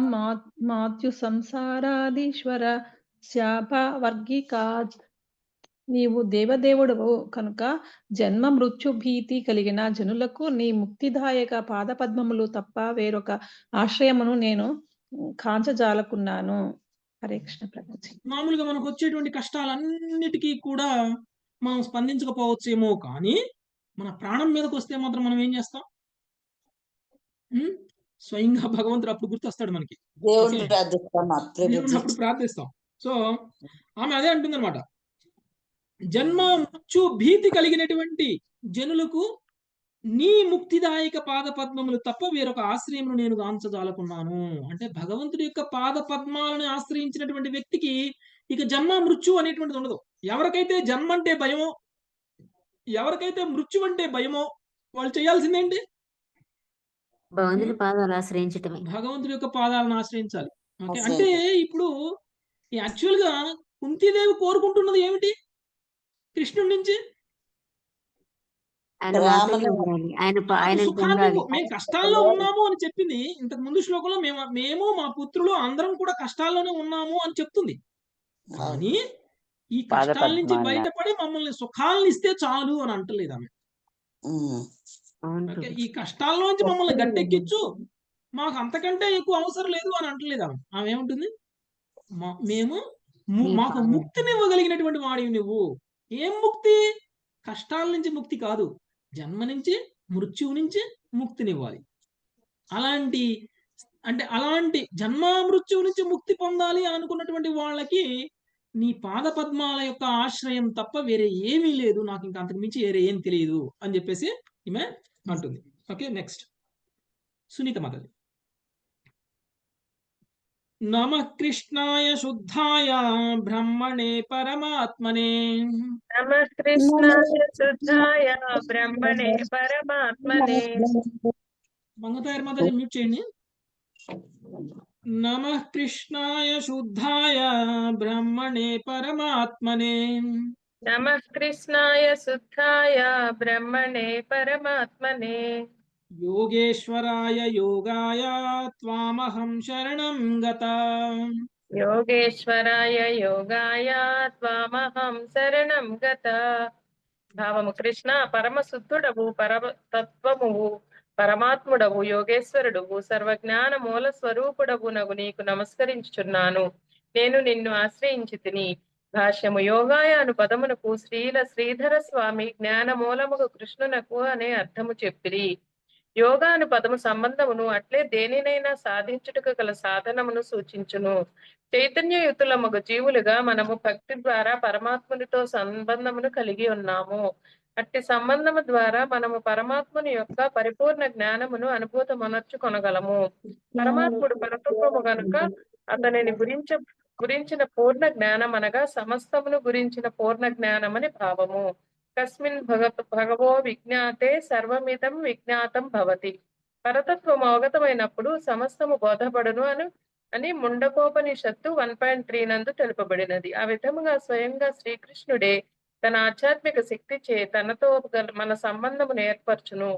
మాత్యు సంసారాదీశ్వర శాపవర్గికాత్. నీవు దేవదేవుడవు కనుక జన్మ మృత్యు భీతి కలిగిన జనులకు నీ ముక్తిదాయక పాదపద్మములు తప్ప వేరొక ఆశ్రయమును నేను కాంచజాలకున్నాను. హరే కృష్ణ ప్రభుజీ. మామూలుగా మనకు వచ్చేటువంటి కష్టాలన్నిటికీ కూడా మనం స్పందించకపోవచ్చేమో, కానీ మన ప్రాణం మీదకి వస్తే మాత్రం మనం ఏం చేస్తాం? స్వయంగా భగవంతుడు అప్పుడు గుర్తొస్తాడు మనకి, దేవుడిని ప్రార్థిస్తాం, అప్పుడు ప్రార్థిస్తాం. సో ఆమె అదే అంటుంది అనమాట, జన్మ మృత్యు భీతి కలిగినటువంటి జనులకు నీ ముక్తిదాయక పాద పద్మములు తప్ప వేరొక ఆశ్రయమును నేను గాంచజాలకున్నాను. అంటే భగవంతుడి యొక్క పాద పద్మాలను ఆశ్రయించినటువంటి వ్యక్తికి ఇక జన్మ మృత్యు అనేటువంటిది ఉండదు. ఎవరికైతే జన్మ అంటే భయమో, ఎవరికైతే మృత్యు అంటే భయమో వాళ్ళు చేయాల్సిందేంటి? భగవంతుడి పాదాలు ఆశ్రయించటమే, భగవంతుడి యొక్క పాదాలను ఆశ్రయించాలి. ఓకే, అంటే ఇప్పుడు యాక్చువల్ గా కుంతీదేవి కోరుకుంటున్నది ఏమిటి కృష్ణుడి నుంచి? మేము కష్టాల్లో ఉన్నాము అని చెప్పింది ఇంతకు ముందు శ్లోకంలో. మేము మా పుత్రులు అందరం కూడా కష్టాల్లోనే ఉన్నాము అని చెప్తుంది. కానీ ఈ కష్టాల నుంచి బయటపడి మమ్మల్ని సుఖాలను ఇస్తే చాలు అని అంటలేదు ఆమె. ఈ కష్టాల్లోంచి మమ్మల్ని గట్టెక్కించు, మాకు అంతకంటే ఎక్కువ అవసరం లేదు అని అంటలేదు ఆమె. ఆమె ఏముంటుంది? మాకు ముక్తినివ్వగలిగినటువంటి వాడివి నువ్వు. ఏం ముక్తి? కష్టాల నుంచి ముక్తి కాదు, జన్మ నుంచి మృత్యువు నుంచి ముక్తినివ్వాలి. అలాంటి జన్మ మృత్యువు నుంచి ముక్తి పొందాలి అని అనుకున్నటువంటి వాళ్ళకి నీ పాద పద్మాల యొక్క ఆశ్రయం తప్ప వేరే ఏమీ లేదు, నాకు ఇంకా అంతకు మించి వేరే ఏం తెలియదు అని చెప్పేసి ఈమె అంటుంది. Okay, next Sunita Mataji. నమః కృష్ణాయ శుద్ధాయ బ్రహ్మణే పరమాత్మనే. నమః కృష్ణాయ శుద్ధాయ బ్రహ్మణే పరమాత్మనే. మంగతాయర్ మాతాజీ మ్యూట్ చేయండి. నమః కృష్ణాయ శుద్ధాయ బ్రహ్మణే పరమాత్మనే. నమః కృష్ణాయ శుద్ధాయ బ్రహ్మణే పరమాత్మనే. యోగేశ్వరాయ యోగాయ త్వామహం శరణం గత. యోగేశ్వరాయ యోగాయ త్వామహం శరణం గత. భావము: కృష్ణ పరమశుద్ధుడవు, పరతత్వమువు, పరమాత్ముడవు, యోగేశ్వరుడువు, సర్వజ్ఞాన మూల స్వరూపుడవు నగు నీకు నమస్కరించుచున్నాను. నేను నిన్ను ఆశ్రయించి తిని. భాష్యము: యోగాయ అను పదమునకు శ్రీధర స్వామి జ్ఞానమూలముగు కృష్ణునకు అనే అర్థము చెప్పిరి. యోగా అను పదము సంబంధమును అట్లే దేనినైనా సాధించుటకు గల సాధనమును సూచించును. చైతన్యయుతులమగు జీవులుగా మనము భక్తి ద్వారా పరమాత్మునితో సంబంధమును కలిగి ఉన్నాము. అట్టి సంబంధము ద్వారా మనము పరమాత్ముని యొక్క పరిపూర్ణ జ్ఞానమును అనుభూతమనర్చుకొనగలము. పరమాత్ముడు పరతత్వము గనుక అతనిని గురించిన పూర్ణ జ్ఞానం అనగా సమస్తమును గురించిన పూర్ణ జ్ఞానమని భావము. కస్మిన్ భగవో విజ్ఞాతే సర్వమిదం విజ్ఞాతం భవతి. పరతత్వము అవగతమైనప్పుడు సమస్తము బోధపడును అని ముండకోపనిషత్తు 1.3 నందు తెలుపబడినది. ఆ విధముగా స్వయంగా శ్రీకృష్ణుడే తన ఆధ్యాత్మిక శక్తి చే తనతో మన సంబంధమును ఏర్పరచును.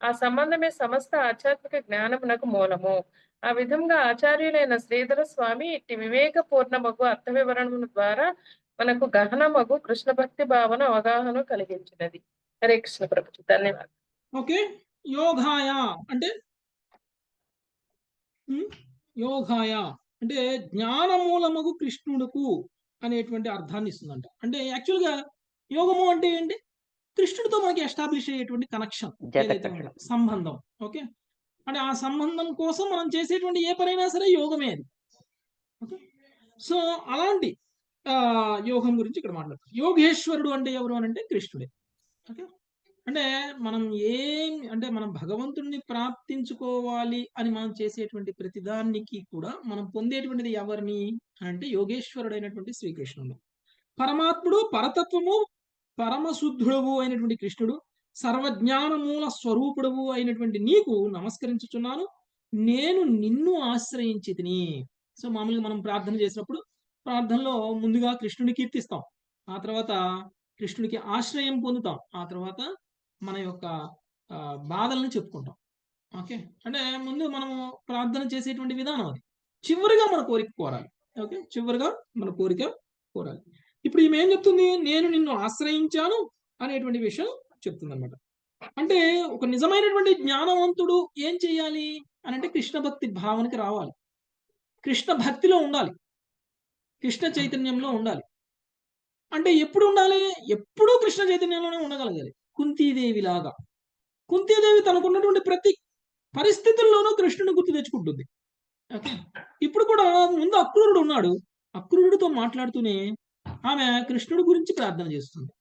ఆ సంబంధమే సమస్త ఆధ్యాత్మిక జ్ఞానమునకు మూలము. ఆ విధంగా ఆచార్యులైన శ్రీధర స్వామి ఇట్టి వివేకపూర్ణమగు అర్థ వివరణము ద్వారా మనకు గహనమగు కృష్ణ భక్తి భావన అవగాహన కలిగించినది. హరే కృష్ణ ప్రభుజీ, ధన్యవాదాలు. ఓకే, యోగాయ అంటే యోగాయ అంటే జ్ఞానమూలమగు కృష్ణుడుకు అనేటువంటి అర్థాన్ని ఇస్తుందంట. అంటే యాక్చువల్గా యోగము అంటే ఏంటి? కృష్ణుడితో మనకి ఎస్టాబ్లిష్ అయ్యేటువంటి కనెక్షన్, ఏదైతే ఉందో సంబంధం. ఓకే, అంటే ఆ సంబంధం కోసం మనం చేసేటువంటి ఏ పనైనా సరే యోగమే అది. ఓకే, సో అలాంటి యోగం గురించి ఇక్కడ మాట్లాడుతాం. యోగేశ్వరుడు అంటే ఎవరు అని అంటే కృష్ణుడే. ఓకే, అంటే మనం భగవంతుడిని ప్రాప్తించుకోవాలి అని మనం చేసేటువంటి ప్రతిదానికి కూడా మనం పొందేటువంటిది ఎవరిని అంటే యోగేశ్వరుడు అయినటువంటి శ్రీకృష్ణుడు. పరమాత్ముడు, పరతత్వము, పరమశుద్ధుడవు అయినటువంటి కృష్ణుడు, సర్వజ్ఞానమూల స్వరూపుడవు అయినటువంటి నీకు నమస్కరించుచున్నాను. నేను నిన్ను ఆశ్రయించి తిని. సో మామూలుగా మనం ప్రార్థన చేసినప్పుడు ప్రార్థనలో ముందుగా కృష్ణుని కీర్తిస్తాం, ఆ తర్వాత కృష్ణుడికి ఆశ్రయం పొందుతాం, ఆ తర్వాత మన యొక్క బాధలను చెప్పుకుంటాం. ఓకే, అంటే ముందు మనము ప్రార్థన చేసేటువంటి విధానం అది. చివరిగా మన కోరిక కోరాలి. ఓకే, చివరిగా మన కోరిక కోరాలి. ఇప్పుడు ఈమె ఏం చెప్తుంది? నేను నిన్ను ఆశ్రయించాను అనేటువంటి విషయం చెప్తుంది అనమాట. అంటే ఒక నిజమైనటువంటి జ్ఞానవంతుడు ఏం చేయాలి అని అంటే కృష్ణ భక్తి భావనకి రావాలి, కృష్ణ భక్తిలో ఉండాలి, కృష్ణ చైతన్యంలో ఉండాలి. అంటే ఎప్పుడు ఉండాలి? ఎప్పుడూ కృష్ణ చైతన్యంలోనే ఉండగలగాలి. కుంతీదేవి లాగా. కుంతీదేవి తనకున్నటువంటి ప్రతి పరిస్థితుల్లోనూ కృష్ణుని గుర్తు తెచ్చుకుంటుంది. ఓకే, ఇప్పుడు కూడా ముందు అక్రూరుడు ఉన్నాడు, అక్రూరుడితో మాట్లాడుతూనే ఆమె కృష్ణుడి గురించి ప్రార్థన చేస్తుంది.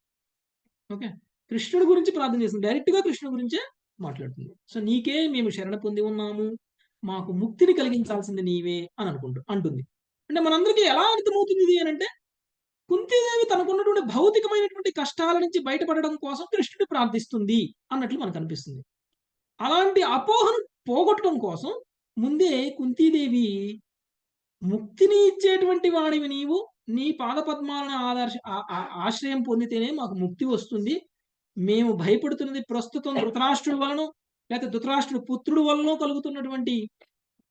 ఓకే, కృష్ణుడి గురించి ప్రార్థన చేస్తుంది, డైరెక్ట్ గా కృష్ణుడి గురించే మాట్లాడుతుంది. సో నీకే మేము శరణ పొంది ఉన్నాము, మాకు ముక్తిని కలిగించాల్సింది నీవే అని అంటుంది. అంటే మనందరికీ ఎలా అర్థమవుతుంది ఇది అని అంటే కుంతీదేవి తనకున్నటువంటి భౌతికమైనటువంటి కష్టాల నుంచి బయటపడడం కోసం కృష్ణుడు ప్రార్థిస్తుంది అన్నట్లు మనకు అనిపిస్తుంది. అలాంటి అపోహను పోగొట్టడం కోసం ముందే కుంతీదేవి ముక్తిని ఇచ్చేటువంటి వాడివి నీవు, నీ పాదపద్మాలను ఆశ్రయం పొందితేనే మాకు ముక్తి వస్తుంది, మేము భయపడుతున్నది ప్రస్తుతం ధృతరాష్ట్రుడి వలన లేకపోతే ధృతరాష్ట్రుడి పుత్రుడు వలన కలుగుతున్నటువంటి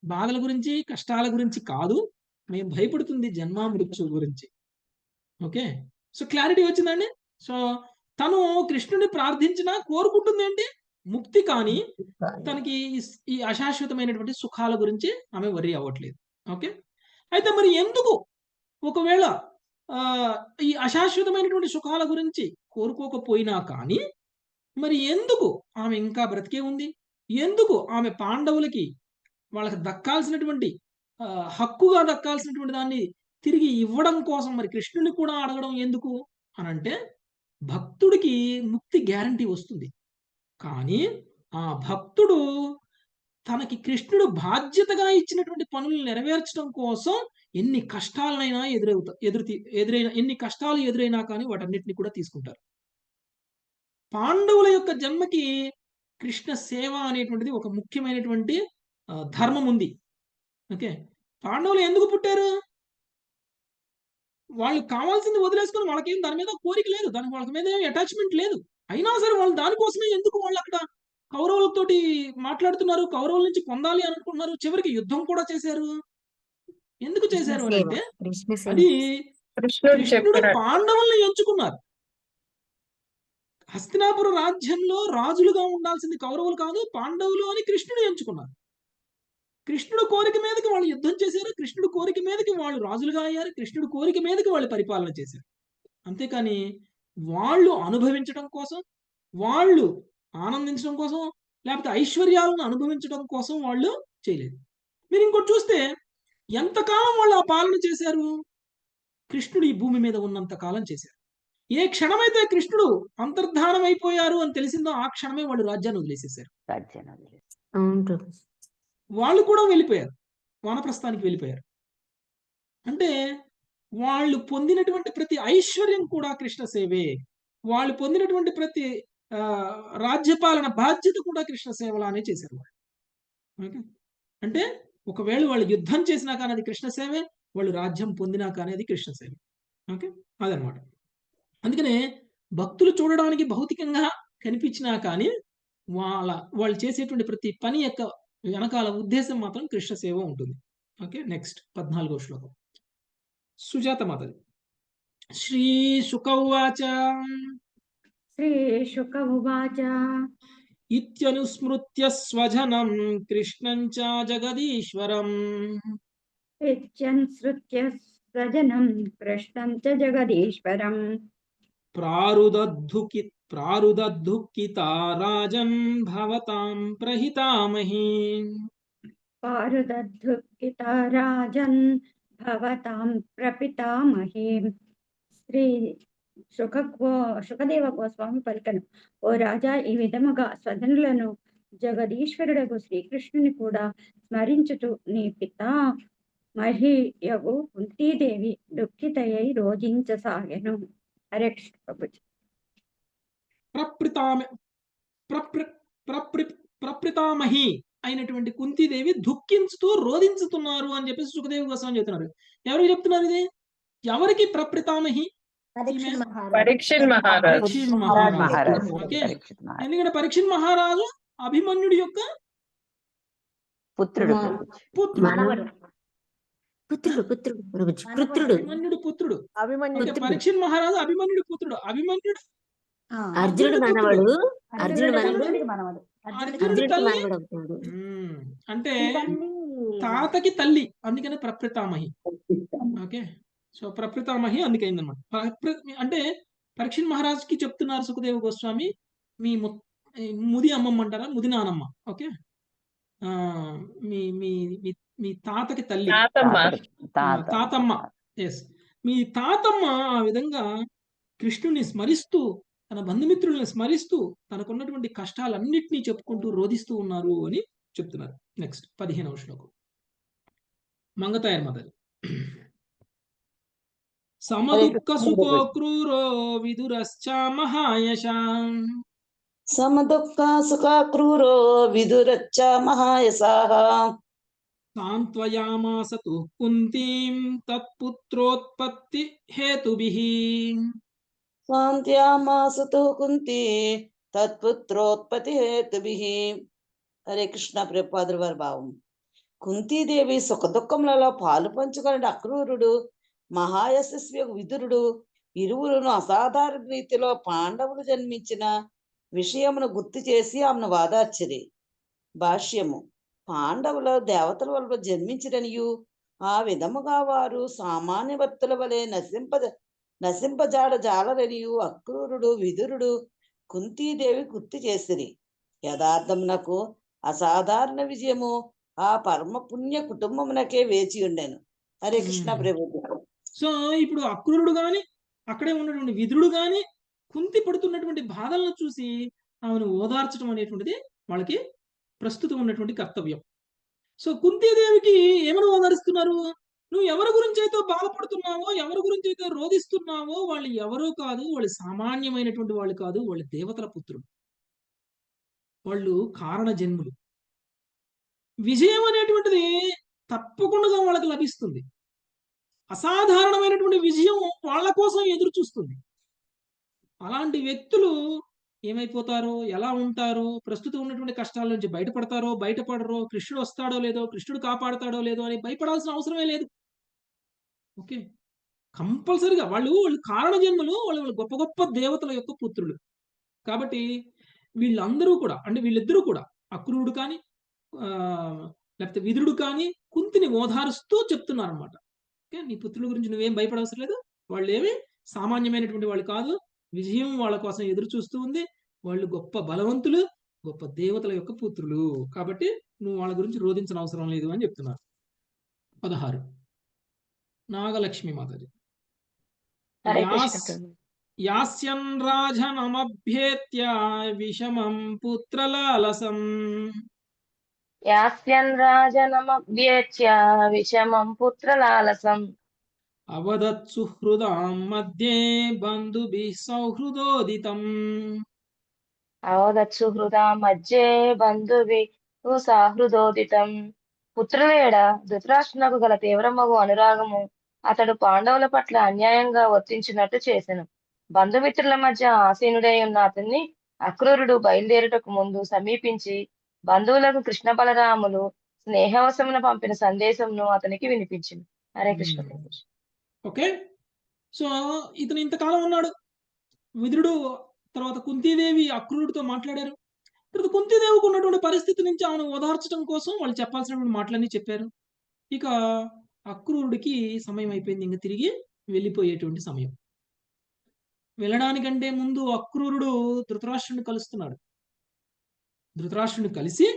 బాధల గురించి, కష్టాల గురించి కాదు, మేము భయపడుతుంది జన్మ మృత్యు గురించి. ఓకే, సో క్లారిటీ వచ్చిందండి. సో తను కృష్ణుని ప్రార్థించినా కోరుకుంటుంది ఏంటి? ముక్తి. కానీ తనకి ఈ అశాశ్వతమైనటువంటి సుఖాల గురించి ఆమె వర్రీ అవ్వట్లేదు. ఓకే, అయితే మరి ఎందుకు ఒకవేళ ఈ అశాశ్వతమైనటువంటి సుఖాల గురించి కోరుకోకపోయినా కానీ మరి ఎందుకు ఆమె ఇంకా బ్రతికే ఉంది? ఎందుకు ఆమె పాండవులకి వాళ్ళకి దక్కాల్సినటువంటి హక్కుగా దక్కాల్సినటువంటి దాన్ని తిరిగి ఇవ్వడం కోసం మరి కృష్ణుని కూడా అడగడం ఎందుకు అనంటే భక్తుడికి ముక్తి గ్యారంటీ వస్తుంది, కానీ ఆ భక్తుడు తనకి కృష్ణుడు బాధ్యతగా ఇచ్చినటువంటి పనులను నెరవేర్చడం కోసం ఎన్ని కష్టాలనైనా ఎన్ని కష్టాలు ఎదురైనా కానీ వాటన్నిటిని కూడా తీసుకుంటారు. పాండవుల యొక్క జన్మకి కృష్ణ సేవ అనేటువంటిది ఒక ముఖ్యమైనటువంటి ధర్మం ఉంది. ఓకే, పాండవులు ఎందుకు పుట్టారు? వాళ్ళు కావాల్సింది వదిలేసుకొని వాళ్ళకేం దాని మీద కోరిక లేదు, దానికి వాళ్ళ మీద అటాచ్మెంట్ లేదు. అయినా సరే వాళ్ళు దానికోసమే ఎందుకు వాళ్ళు అక్కడ కౌరవులతోటి మాట్లాడుతున్నారు, కౌరవుల నుంచి పొందాలి అనుకుంటున్నారు, చివరికి యుద్ధం కూడా చేశారు. ఎందుకు కృష్ణ చేశారు అని సేవ అంటే కృష్ణ సేవ అది కృష్ణుడు కృష్ణుడు చెప్పినట్టు పాండవుల్ని ఎంచుకున్నారు. హస్తినాపుర రాజ్యంలో రాజులుగా ఉండాల్సింది కౌరవులు కాదు, పాండవులు అని కృష్ణుడు ఎంచుకున్నారు. కృష్ణుడు కోరిక మీదకి వాళ్ళు యుద్ధం చేశారు. కృష్ణుడు కోరిక మీదకి వాళ్ళు రాజులుగా అయ్యారు. కృష్ణుడు కోరిక మీదకి వాళ్ళు పరిపాలన చేశారు. అంతేకాని వాళ్ళు అనుభవించడం కోసం, వాళ్ళు ఆనందించడం కోసం, లేకపోతే ఐశ్వర్యాలను అనుభవించడం కోసం వాళ్ళు చేయలేదు. మీరు ఇంకోటి చూస్తే ఎంతకాలం వాళ్ళు ఆ పాలన చేశారు? కృష్ణుడు ఈ భూమి మీద ఉన్నంత కాలం చేశారు. ఏ క్షణమైతే కృష్ణుడు అంతర్ధానం అయిపోయారు అని తెలిసిందో ఆ క్షణమే వాళ్ళు రాజ్యాన్ని వదిలేసేశారు. అవును ప్రభు. వాళ్ళు కూడా వెళ్ళిపోయారు, వానప్రస్థానికి వెళ్ళిపోయారు. అంటే వాళ్ళు పొందినటువంటి ప్రతి ఐశ్వర్యం కూడా కృష్ణ సేవే. వాళ్ళు పొందినటువంటి ప్రతి రాజ్యపాలన బాధ్యత కూడా కృష్ణ సేవలానే చేశారు వాళ్ళు. ఓకే, అంటే ఒకవేళ వాళ్ళు యుద్ధం చేసినా కానీ అది కృష్ణ సేవే, వాళ్ళు రాజ్యం పొందినా కానీ అది కృష్ణ సేవే. ఓకే, అదనమాట. అందుకనే భక్తులు చూడడానికి భౌతికంగా కనిపించినా కానీ వాళ్ళు చేసేటువంటి ప్రతి పని యొక్క వెనకాల ఉద్దేశం మాత్రం కృష్ణ సేవ ఉంటుంది. ఓకే, నెక్స్ట్ 14వ శ్లోకం. సుజాత మాతది. శ్రీ శుక ఉవాచ శ్రీశుక ఉవాచ ఇత్యనుస్మృత్య స్వజనం కృష్ణం చ జగదీశ్వరం ఇత్యనుసృత్య స్వజనం కృష్ణం చ జగదీశ్వరం ప్రారుదద్ధుకితా రాజన్ భవతాం ప్రహితామహి. పారుదద్ధుకితా రాజన్ భవతాం ప్రపితామహి. శ్రీ శుకదేవ గోస్వామి పలికను, ఓ రాజా, ఈ విధముగా స్వజనులను జగదీశ్వరుడగు శ్రీకృష్ణుని కూడా స్మరించుచు నీ పితా మహియగు కుంతీదేవి దుఃఖితయై రోజించసాగెను. హరే కృష్ణ ప్రభుజీ. ప్రప్రితామహి అయినటువంటి కుంతీదేవి దుఃఖించుతూ రోధించుతున్నారు అని చెప్పేసి సుఖదేవి గోస్వామి చెప్తున్నారు. ఎవరికి చెప్తున్నారు ఇది? ఎవరికి ప్రప్రితామహి? పరీక్షిత్ మహారాజ్. ఓకే, ఎందుకంటే పరీక్షిత్ మహారాజు అభిమన్యుడి యొక్క పుత్రుడు. అభిమన్యుడి పుత్రుడు. పరీక్షిత్ మహారాజు అభిమన్యుడి పుత్రుడు. అభిమన్యుడు అర్జునుడు మనవడు. అర్జునుడి తల్లి అంటే తాతకి తల్లి, అందుకనే ప్రప్రితామహి. Okay, so ప్రప్రితామహి అందుకైందన్నమాట. అంటే పరీక్షిత్ మహారాజ్కి చెప్తున్నారు సుఖదేవ గోస్వామి, మీ ముది అమ్మమ్మ అంటారా, ముది నానమ్మ. ఓకే, మీ మీ మీ తాతకి తల్లి తాతమ్మ. ఎస్, మీ తాతమ్మ ఆ విధంగా కృష్ణుని స్మరిస్తూ, తన బంధుమిత్రుల్ని స్మరిస్తూ, తనకున్నటువంటి కష్టాలన్నింటినీ చెప్పుకుంటూ రోధిస్తూ ఉన్నారు అని చెప్తున్నారు. నెక్స్ట్ 15వ శ్లోకం. మంగతాయర్ మదర్. సమదుఃఖ సుఖో క్రూరో విదురశ్చ మహాయశాం. సమదుఃఖ సుఖ క్రూరో విదురశ్చ మహాయశాః. సాంత్వయామాస తు కుంతీం తత్పుత్రోత్పత్తి హేతుభిః. సాంత్యామాసతు కుంతి తత్పుత్రోత్పత్తి హేతుభిః. హరే కృష్ణ ప్రభుపాదుల వారి భావం. కుంతీదేవి సుఖదుఖములలో పాలు పంచుకునే అక్రూరుడు, మహాయశస్వి విదురుడు ఇరువురును అసాధారణ రీతిలో పాండవులు జన్మించిన విషయమును గుర్తు చేసి ఆమెను వాదార్చిరి. భాష్యము. పాండవుల దేవతల వల్ల జన్మించిరనియు, ఆ విధముగా వారు సామాన్య భక్తుల వలె నశింపజాలరనియు అక్రూరుడు విదురుడు కుంతీదేవి గుర్తు చేసిరి. యథార్థమునకు అసాధారణ విజయము ఆ పరమ పుణ్య కుటుంబమునకే వేచి ఉండెను. హరే కృష్ణ ప్రభు. సో ఇప్పుడు అక్రూరుడు గాని, అక్కడే ఉన్నటువంటి విదురుడు గాని కుంతి పడుతున్నటువంటి బాధలను చూసి ఆమెను ఓదార్చడం అనేటువంటిది వాళ్ళకి ప్రస్తుతం ఉన్నటువంటి కర్తవ్యం. సో కుంతీదేవికి ఏమని ఓదారుస్తున్నారు? నువ్వు ఎవరి గురించి అయితే బాధపడుతున్నావో, ఎవరి గురించి అయితే రోధిస్తున్నావో వాళ్ళు ఎవరో కాదు, వాళ్ళు సామాన్యమైనటువంటి వాళ్ళు కాదు, వాళ్ళు దేవతల పుత్రులు, వాళ్ళు కారణ జన్ములు. విజయం అనేటువంటిది తప్పకుండా వాళ్ళకి లభిస్తుంది. అసాధారణమైనటువంటి విజయం వాళ్ళ కోసం ఎదురు చూస్తుంది. అలాంటి వ్యక్తులు ఏమైపోతారో, ఎలా ఉంటారో, ప్రస్తుతం ఉన్నటువంటి కష్టాల నుంచి బయటపడతారో బయటపడరో, కృష్ణుడు వస్తాడో లేదో, కృష్ణుడు కాపాడతాడో లేదో అని భయపడాల్సిన అవసరమే లేదు. ఓకే. కంపల్సరీగా వాళ్ళు కారణ జన్మలు, వాళ్ళు గొప్ప గొప్ప దేవతల యొక్క పుత్రులు. కాబట్టి వీళ్ళందరూ కూడా, అంటే వీళ్ళిద్దరూ కూడా, అక్రూరుడు కానీ లేకపోతే విదురుడు కానీ కుంతిని ఓదారుస్తూ చెప్తున్నారనమాట. ఓకే, నీ పుత్రుల గురించి నువ్వేం భయపడవసరం లేదు. వాళ్ళు ఏమి సామాన్యమైనటువంటి వాళ్ళు కాదు. విజయం వాళ్ళ కోసం ఎదురు చూస్తూ ఉంది. వాళ్ళు గొప్ప బలవంతులు, గొప్ప దేవతల యొక్క పుత్రులు. కాబట్టి నువ్వు వాళ్ళ గురించి రోధించిన అవసరం లేదు అని చెప్తున్నారు. 16 నాగలక్ష్మి మాతాజీ. హరే కృష్ణ యాస్ ప్రభు. యాస్యన్ రాజనమభ్యేత్య విషమం పుత్రలాలసం యాస్యన్ రాజనమభ్యేత్య విషమం పుత్రలాలసం అవదత్సు హృదాం మధ్యే బంధుభిః సౌహృదోదితం. అవదత్సు హృదా మధ్యే బంధువి సాహృదోదితం. పుత్రులేడ ధృతరాష్ట్రునకు గల తీవ్రమగు అనురాగము అతడు పాండవుల పట్ల అన్యాయంగా వర్తించినట్టు చేసెను. బంధుమిత్రుల మధ్య ఆసీనుడై ఉన్న అతన్ని అక్రూరుడు బయలుదేరుటకు ముందు సమీపించి బంధువులకు కృష్ణ బలరాములు స్నేహవశమున పంపిన సందేశంను అతనికి వినిపించింది. హరే కృష్ణ ప్రభు. ఓకే, సో ఇతను ఇంతకాలం ఉన్నాడు. విదురుడు తర్వాత కుంతీదేవి అక్రూరుడితో మాట్లాడారు. తర్వాత కుంతీదేవికి ఉన్నటువంటి పరిస్థితి నుంచి ఆమెను ఓదార్చడం కోసం వాళ్ళు చెప్పాల్సినటువంటి మాటలన్నీ చెప్పారు. ఇక అక్రూరుడికి సమయం అయిపోయింది, ఇంకా తిరిగి వెళ్ళిపోయేటువంటి సమయం. వెళ్ళడానికంటే ముందు అక్రూరుడు ధృతరాష్ట్రుడిని కలుస్తున్నాడు. ధృతరాష్ట్రుడిని కలిసి,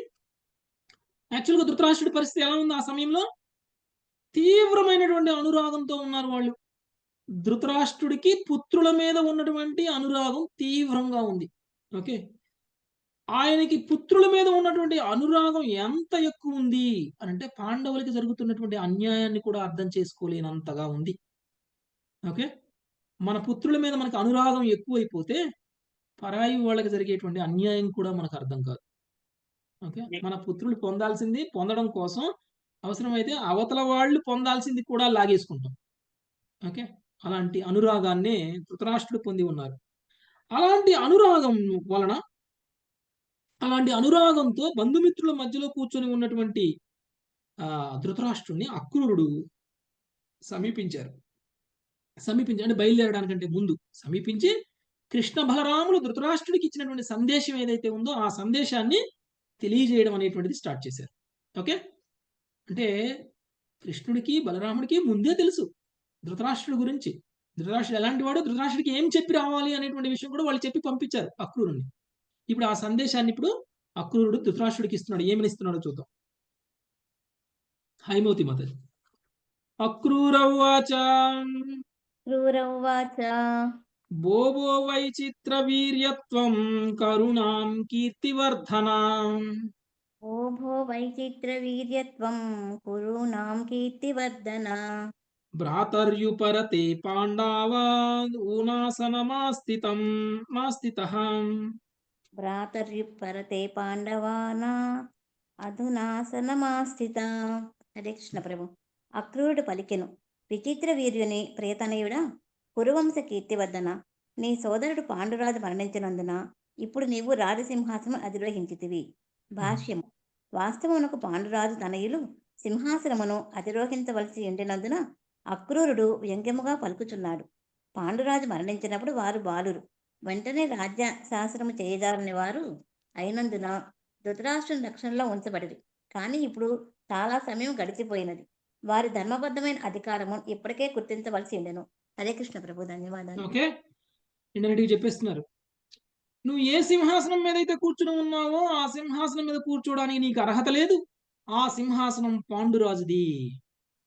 యాక్చువల్గా ధృతరాష్ట్రుడి పరిస్థితి ఎలా ఉంది ఆ సమయంలో? తీవ్రమైనటువంటి అనురాగంతో ఉన్నారు వాళ్ళు. ధృతరాష్ట్రుడికి పుత్రుల మీద ఉన్నటువంటి అనురాగం తీవ్రంగా ఉంది. ఓకే, ఆయనకి పుత్రుల మీద ఉన్నటువంటి అనురాగం ఎంత ఎక్కువ ఉంది అని అంటే పాండవులకి జరుగుతున్నటువంటి అన్యాయాన్ని కూడా అర్థం చేసుకోలేనంతగా ఉంది. ఓకే, మన పుత్రుల మీద మనకు అనురాగం ఎక్కువైపోతే పరాయి వాళ్ళకి జరిగేటువంటి అన్యాయం కూడా మనకు అర్థం కాదు. ఓకే, మన పుత్రులు పొందాల్సింది పొందడం కోసం అవసరమైతే అవతల వాళ్ళు పొందాల్సింది కూడా లాగేసుకుంటాం. ఓకే, అలాంటి అనురాగాన్ని ధృతరాష్ట్రుడు పొంది ఉన్నారు. అలాంటి అనురాగం వలన, అలాంటి అనురాగంతో బంధుమిత్రుల మధ్యలో కూర్చొని ఉన్నటువంటి ధృతరాష్ట్రుడిని అక్రూరుడు సమీపించారు. అంటే బయలుదేరడానికంటే ముందు సమీపించి కృష్ణ బలరాములు ధృతరాష్ట్రుడికి ఇచ్చినటువంటి సందేశం ఏదైతే ఉందో ఆ సందేశాన్ని తెలియజేయడం అనేటువంటిది స్టార్ట్ చేశారు. ఓకే, అంటే కృష్ణుడికి బలరాముడికి ముందే తెలుసు ధృతరాష్ట్రుడి గురించి. ధృతరాష్ట్రుడు ఎలాంటి వాడు, ధృతరాష్ట్రుడికి ఏం చెప్పి రావాలి అనేటువంటి విషయం కూడా వాళ్ళు చెప్పి పంపించారు అక్రూరుని. ఇప్పుడు ఆ సందేశాన్ని ఇప్పుడు అక్రూరుడు ధృతరాష్ట్రుడికి ఇస్తున్నాడు. ఏమని ఇస్తున్నాడో చూద్దాం. హైమవతి మాత. అక్రూరవాచ క్రూరౌవాచ భోభో వైచిత్ర వీర్యత్వం కరుణాం కీర్తివర్ధనాం ఓ భో వైచిత్రవీర్యత్వం కురూణాం కీర్తివర్ధన భ్రాతర్యుపరతే పాండవాద్ ఊనాసనమాస్థితం మాస్థితః భ్రాతర్యుపరతే పాండవానా అధునాసనమాస్థిత. హరే కృష్ణ ప్రభు. అక్రూరుడు పలికెను, విచిత్ర వీర్యుని ప్రియతనయుడా, కురువంశ కీర్తివర్ధన, నీ సోదరుడు పాండురాజు మరణించినందున ఇప్పుడు నీవు రాజసింహాసనం అధిరోహించితివి. భాష్యము. వాస్తవమునకు పాండురాజు తనయులు సింహాసనమును అధిరోహించవలసి ఉండినందున అక్రూరుడు వ్యంగ్యముగా పలుకుచున్నాడు. పాండురాజు మరణించినప్పుడు వారు బాలురు, వెంటనే రాజ్య శాసనము చేయజాలని వారు అయినందున ధృతరాష్ట్రుని రక్షణలో ఉంచబడిరి. కానీ ఇప్పుడు చాలా సమయం గడిచిపోయినది. వారి ధర్మబద్ధమైన అధికారము ఇప్పటికే గుర్తించవలసి ఉండెను. హరే కృష్ణ ప్రభు. ధన్యవాదాలు. ఓకే, ఇండైరెక్ట్గా చెప్పేస్తున్నారు. నువ్వు ఏ సింహాసనం మీద అయితే కూర్చుని ఉన్నావో ఆ సింహాసనం మీద కూర్చోవడానికి నీకు అర్హత లేదు. ఆ సింహాసనం పాండురాజుది.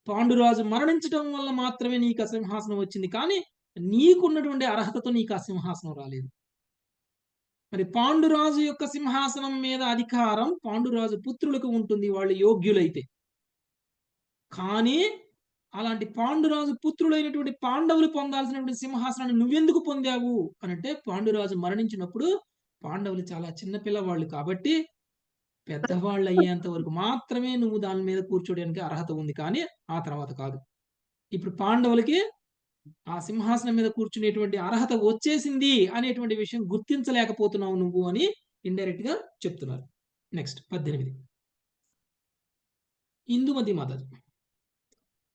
పాండురాజు మరణించడం వల్ల మాత్రమే నీకు ఆ సింహాసనం వచ్చింది, కానీ నీకున్నటువంటి అర్హతతో నీకు ఆ సింహాసనం రాలేదు. మరి పాండురాజు యొక్క సింహాసనం మీద అధికారం పాండురాజు పుత్రులకు ఉంటుంది, వాళ్ళు యోగ్యులైతే. కానీ అలాంటి పాండురాజు పుత్రులైనటువంటి పాండవులు పొందాల్సినటువంటి సింహాసనాన్ని నువ్వెందుకు పొందావు అని అంటే, పాండురాజు మరణించినప్పుడు పాండవులు చాలా చిన్న పిల్లవాళ్ళు కాబట్టి పెద్దవాళ్ళు అయ్యేంత వరకు మాత్రమే నువ్వు దాని మీద కూర్చోడానికి అర్హత ఉంది, కానీ ఆ తర్వాత కాదు. ఇప్పుడు పాండవులకి ఆ సింహాసనం మీద కూర్చునేటువంటి అర్హత వచ్చేసింది అనేటువంటి విషయం గుర్తించలేకపోతున్నావు నువ్వు అని ఇండైరెక్ట్ గా చెప్తున్నారు. నెక్స్ట్ 18 ఇందుమతి మాతాజీ.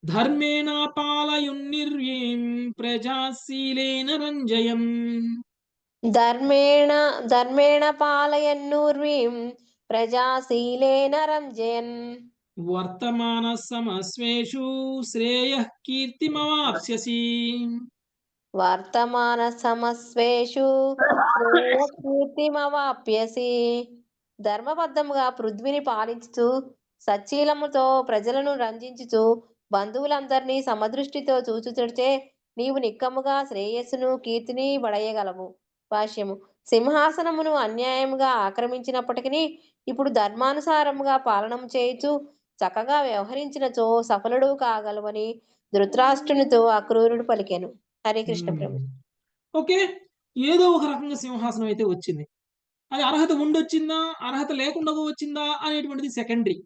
ధర్మేణ పాలయున్నిర్వీం ప్రజాశీలేన రంజయం. ధర్మేణ పాలయన్నూర్వీం ప్రజాశీలేన రంజయన్. వర్తమాన సమస్వేషు శ్రేయః కీర్తిమవాప్స్యసి. వర్తమాన సమస్వేషు కీర్తిమవాప్యసి. ధర్మబద్ధముగా పృథ్వీని పాలించుతూ సచ్చీలముతో ప్రజలను రంజించుతూ బంధువులందరినీ సమదృష్టితో చూచుచుడితే నీవు నిక్కముగా శ్రేయస్సును కీర్తిని బడయగలవు. భాష్యము. సింహాసనమును అన్యాయముగా ఆక్రమించినప్పటికీ ఇప్పుడు ధర్మానుసారముగా పాలనము చేయుచు చక్కగా వ్యవహరించినచో సఫలుడు కాగలవని ధృతరాష్ట్రునితో అక్రూరుడు పలికెను. హరే కృష్ణ ప్రభు. ఓకే, ఏదో ఒక రకంగా సింహాసనం అయితే వచ్చింది. అది అర్హత ఉండొచ్చిందా, అర్హత లేకుండా వచ్చిందా అనేటువంటిది సెకండరీ.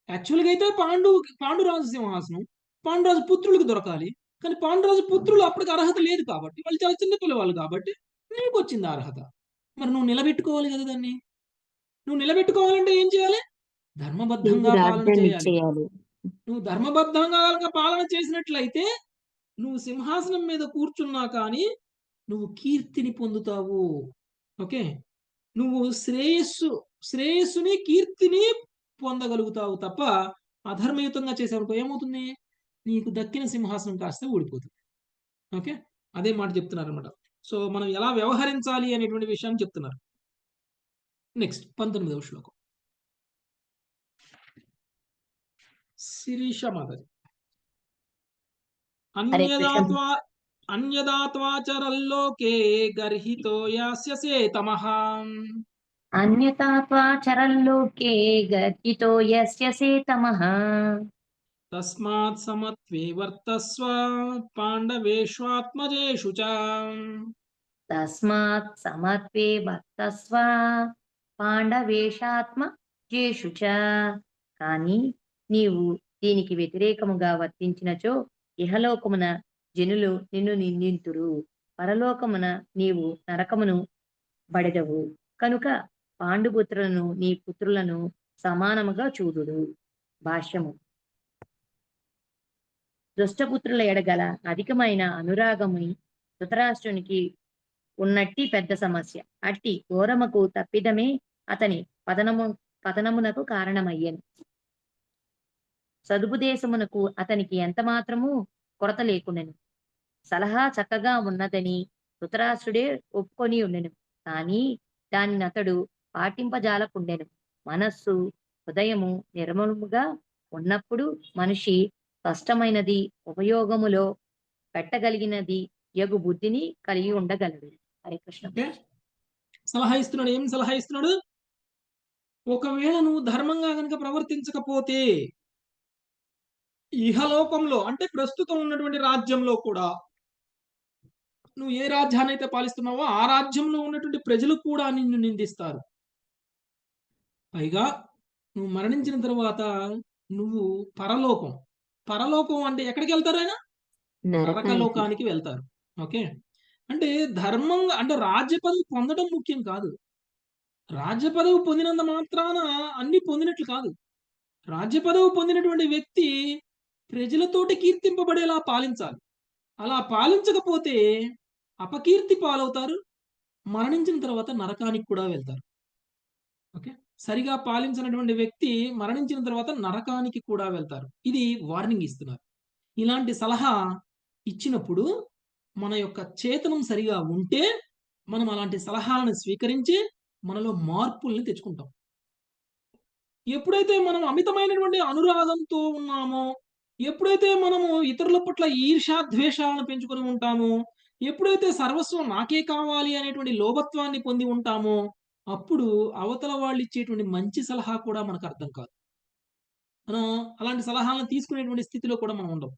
యాక్చువల్గా అయితే పాండురాజు సింహాసనం పాండురాజు పుత్రులకు దొరకాలి. కానీ పాండురాజు పుత్రులు అప్పటికి అర్హత లేదు కాబట్టి, వాళ్ళు చాలా చిన్న పిల్లవాళ్ళు కాబట్టి నీకు వచ్చింది అర్హత. మరి నువ్వు నిలబెట్టుకోవాలి కదా దాన్ని. నువ్వు నిలబెట్టుకోవాలంటే ఏం చేయాలి? ధర్మబద్ధంగా పాలన చేయాలి. నువ్వు ధర్మబద్ధంగా పాలన చేసినట్లయితే నువ్వు సింహాసనం మీద కూర్చున్నా కానీ నువ్వు కీర్తిని పొందుతావు. ఓకే, నువ్వు శ్రేయస్సుని కీర్తిని పొందగలుగుతావు తప్ప అధర్మయుతంగా చేసేవనుకో ఏమవుతుంది? నీకు దక్కిన సింహాసనం కాస్త ఊడిపోతుంది. ఓకే, అదే మాట చెప్తున్నారు అనమాట. సో మనం ఎలా వ్యవహరించాలి అనేటువంటి విషయాన్ని చెప్తున్నారు. నెక్స్ట్ 19వ శ్లోకం. శిరీష మాతాజీ. అన్యదాత్వాచరల్లోకే గర్హితో యాస్యసే తమః. అన్యతాత్వాచరల్లోకే గర్హితో యస్యసే తమః. తస్మాత్ సమత్వే వర్తస్వ పాండవేష్వాత్మజేషు చ. తస్మాత్ సమత్వే వర్తస్వ పాండవేషాత్మజేషు చ. కానీ నీవు దీనికి వ్యతిరేకముగా వర్తించినచో ఇహలోకమున జనులు నిన్ను నిందింతురు, పరలోకమున నీవు నరకమును బడెదవు. కనుక పాండుపుత్రులను నీ పుత్రులను సమానముగా చూదుడు. భాష్యము. దుష్టపుత్రుల ఎడగల అధికమైన అనురాగముని ధృతరాష్ట్రునికి ఉన్నట్టి పెద్ద సమస్య. అట్టి ఘోరముకు తప్పిదమే అతని పతనమునకు కారణమయ్యను. సదుపదేశమునకు అతనికి ఎంత మాత్రము కొరత లేకుండెను. సలహా చక్కగా ఉన్నదని ధృతరాష్ట్రుడే ఒప్పుకొని ఉండెను. కానీ దానిని అతడు పాటింపజాలకుండెను. మనస్సు హృదయము నిర్మలముగా ఉన్నప్పుడు మనిషి కష్టమైనది ఉపయోగములో పెట్టగలిగినది యగు బుద్ధిని కలిగి ఉండగలడు. హరే కృష్ణ. సలహా ఇస్తున్నాడు. ఏం సలహా ఇస్తున్నాడు? ఒకవేళ నువ్వు ధర్మంగా కనుక ప్రవర్తించకపోతే ఇహలోకంలో అంటే ప్రస్తుతం ఉన్నటువంటి రాజ్యంలో కూడా నువ్వు ఏ రాజ్యాన్ని అయితే పాలిస్తున్నావో ఆ రాజ్యంలో ఉన్నటువంటి ప్రజలు కూడా నిన్ను నిందిస్తారు. పైగా నువ్వు మరణించిన తర్వాత నువ్వు పరలోకం అంటే ఎక్కడికి వెళ్తారు? ఆయన నరకలోకానికి వెళ్తారు. ఓకే, అంటే ధర్మంగా అంటే రాజ్య పదవి పొందడం ముఖ్యం కాదు. రాజ్య పదవి పొందినంత మాత్రాన అన్ని పొందినట్లు కాదు. రాజ్య పదవి పొందినటువంటి వ్యక్తి ప్రజలతోటి కీర్తింపబడేలా పాలించాలి. అలా పాలించకపోతే అపకీర్తి పాలవుతారు, మరణించిన తర్వాత నరకానికి కూడా వెళ్తారు. ఓకే, సరిగా పాలించినటువంటి వ్యక్తి మరణించిన తర్వాత నరకానికి కూడా వెళ్తారు. ఇది వార్నింగ్ ఇస్తున్నారు. ఇలాంటి సలహా ఇచ్చినప్పుడు మన యొక్క చేతనం సరిగా ఉంటే మనం అలాంటి సలహాలను స్వీకరించి మనలో మార్పుల్ని తెచ్చుకుంటాం. ఎప్పుడైతే మనం అమితమైనటువంటి అనురాగంతో ఉన్నామో, ఎప్పుడైతే మనము ఇతరుల పట్ల ఈర్ష్యాద్వేషాలను పెంచుకొని ఉంటామో, ఎప్పుడైతే సర్వస్వం నాకే కావాలి అనేటువంటి లోభత్వాన్ని పొంది ఉంటామో అప్పుడు అవతల వాళ్ళు ఇచ్చేటువంటి మంచి సలహా కూడా మనకు అర్థం కాదు. మనం అలాంటి సలహాలను తీసుకునేటువంటి స్థితిలో కూడా మనం ఉండం.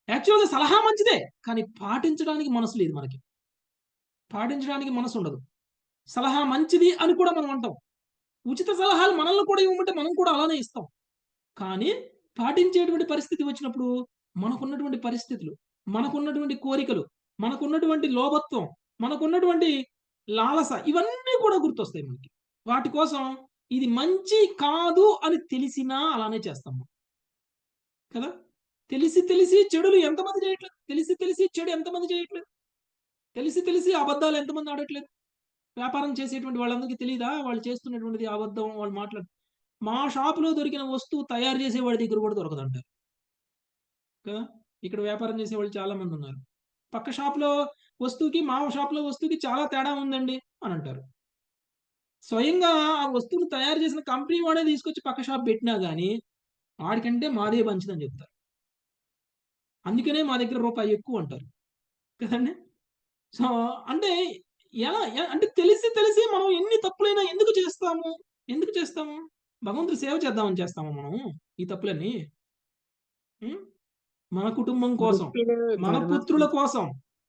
యాక్చువల్గా సలహా మంచిదే, కానీ పాటించడానికి మనసు లేదు. పాటించడానికి మనసు ఉండదు. సలహా మంచిది అని కూడా మనం అంటాం. ఉచిత సలహాలు మనల్ని కూడా ఇవ్వమంటే మనం కూడా అలానే ఇస్తాం. కానీ పాటించేటువంటి పరిస్థితి వచ్చినప్పుడు మనకున్నటువంటి పరిస్థితులు, మనకున్నటువంటి కోరికలు, మనకున్నటువంటి లోభత్వం, మనకున్నటువంటి లాలస ఇవన్నీ కూడా గుర్తొస్తాయి మనకి. వాటి కోసం ఇది మంచి కాదు అని తెలిసినా అలానే చేస్తాం. కదా? తెలిసి తెలిసి చెడులు ఎంతమంది చేయట్లేదు? తెలిసి తెలిసి చెడు ఎంతమంది చేయట్లేదు? తెలిసి తెలిసి అబద్ధాలు ఎంతమంది ఆడట్లేదు? వ్యాపారం చేసేటువంటి వాళ్ళందరికీ తెలియదా వాళ్ళు చేస్తున్నటువంటిది అబద్ధం? వాళ్ళు మాట్లాడు మా షాపులో దొరికిన వస్తువు తయారు చేసే వాడి దగ్గర కూడా దొరకదంటారు కదా? ఇక్కడ వ్యాపారం చేసే వాళ్ళు చాలా మంది ఉన్నారు. పక్క షాప్లో వస్తువుకి మా షాప్లో వస్తువుకి చాలా తేడా ఉందండి అని అంటారు. స్వయంగా ఆ వస్తువును తయారు చేసిన కంపెనీ వాడే తీసుకొచ్చి పక్క షాప్ పెట్టినా కానీ వాడికంటే మాదే మంచిదని చెప్తారు. అందుకనే మా దగ్గర రూపాయి ఎక్కువ అంటారు కదండి. సో అంటే అంటే తెలిసి తెలిసి మనం ఎన్ని తప్పులైనా ఎందుకు చేస్తాము? ఎందుకు చేస్తాము? భగవంతుడి సేవ చేద్దామని చేస్తాము మనం ఈ తప్పులన్నీ. మన కుటుంబం కోసం, మన పుత్రుల కోసం,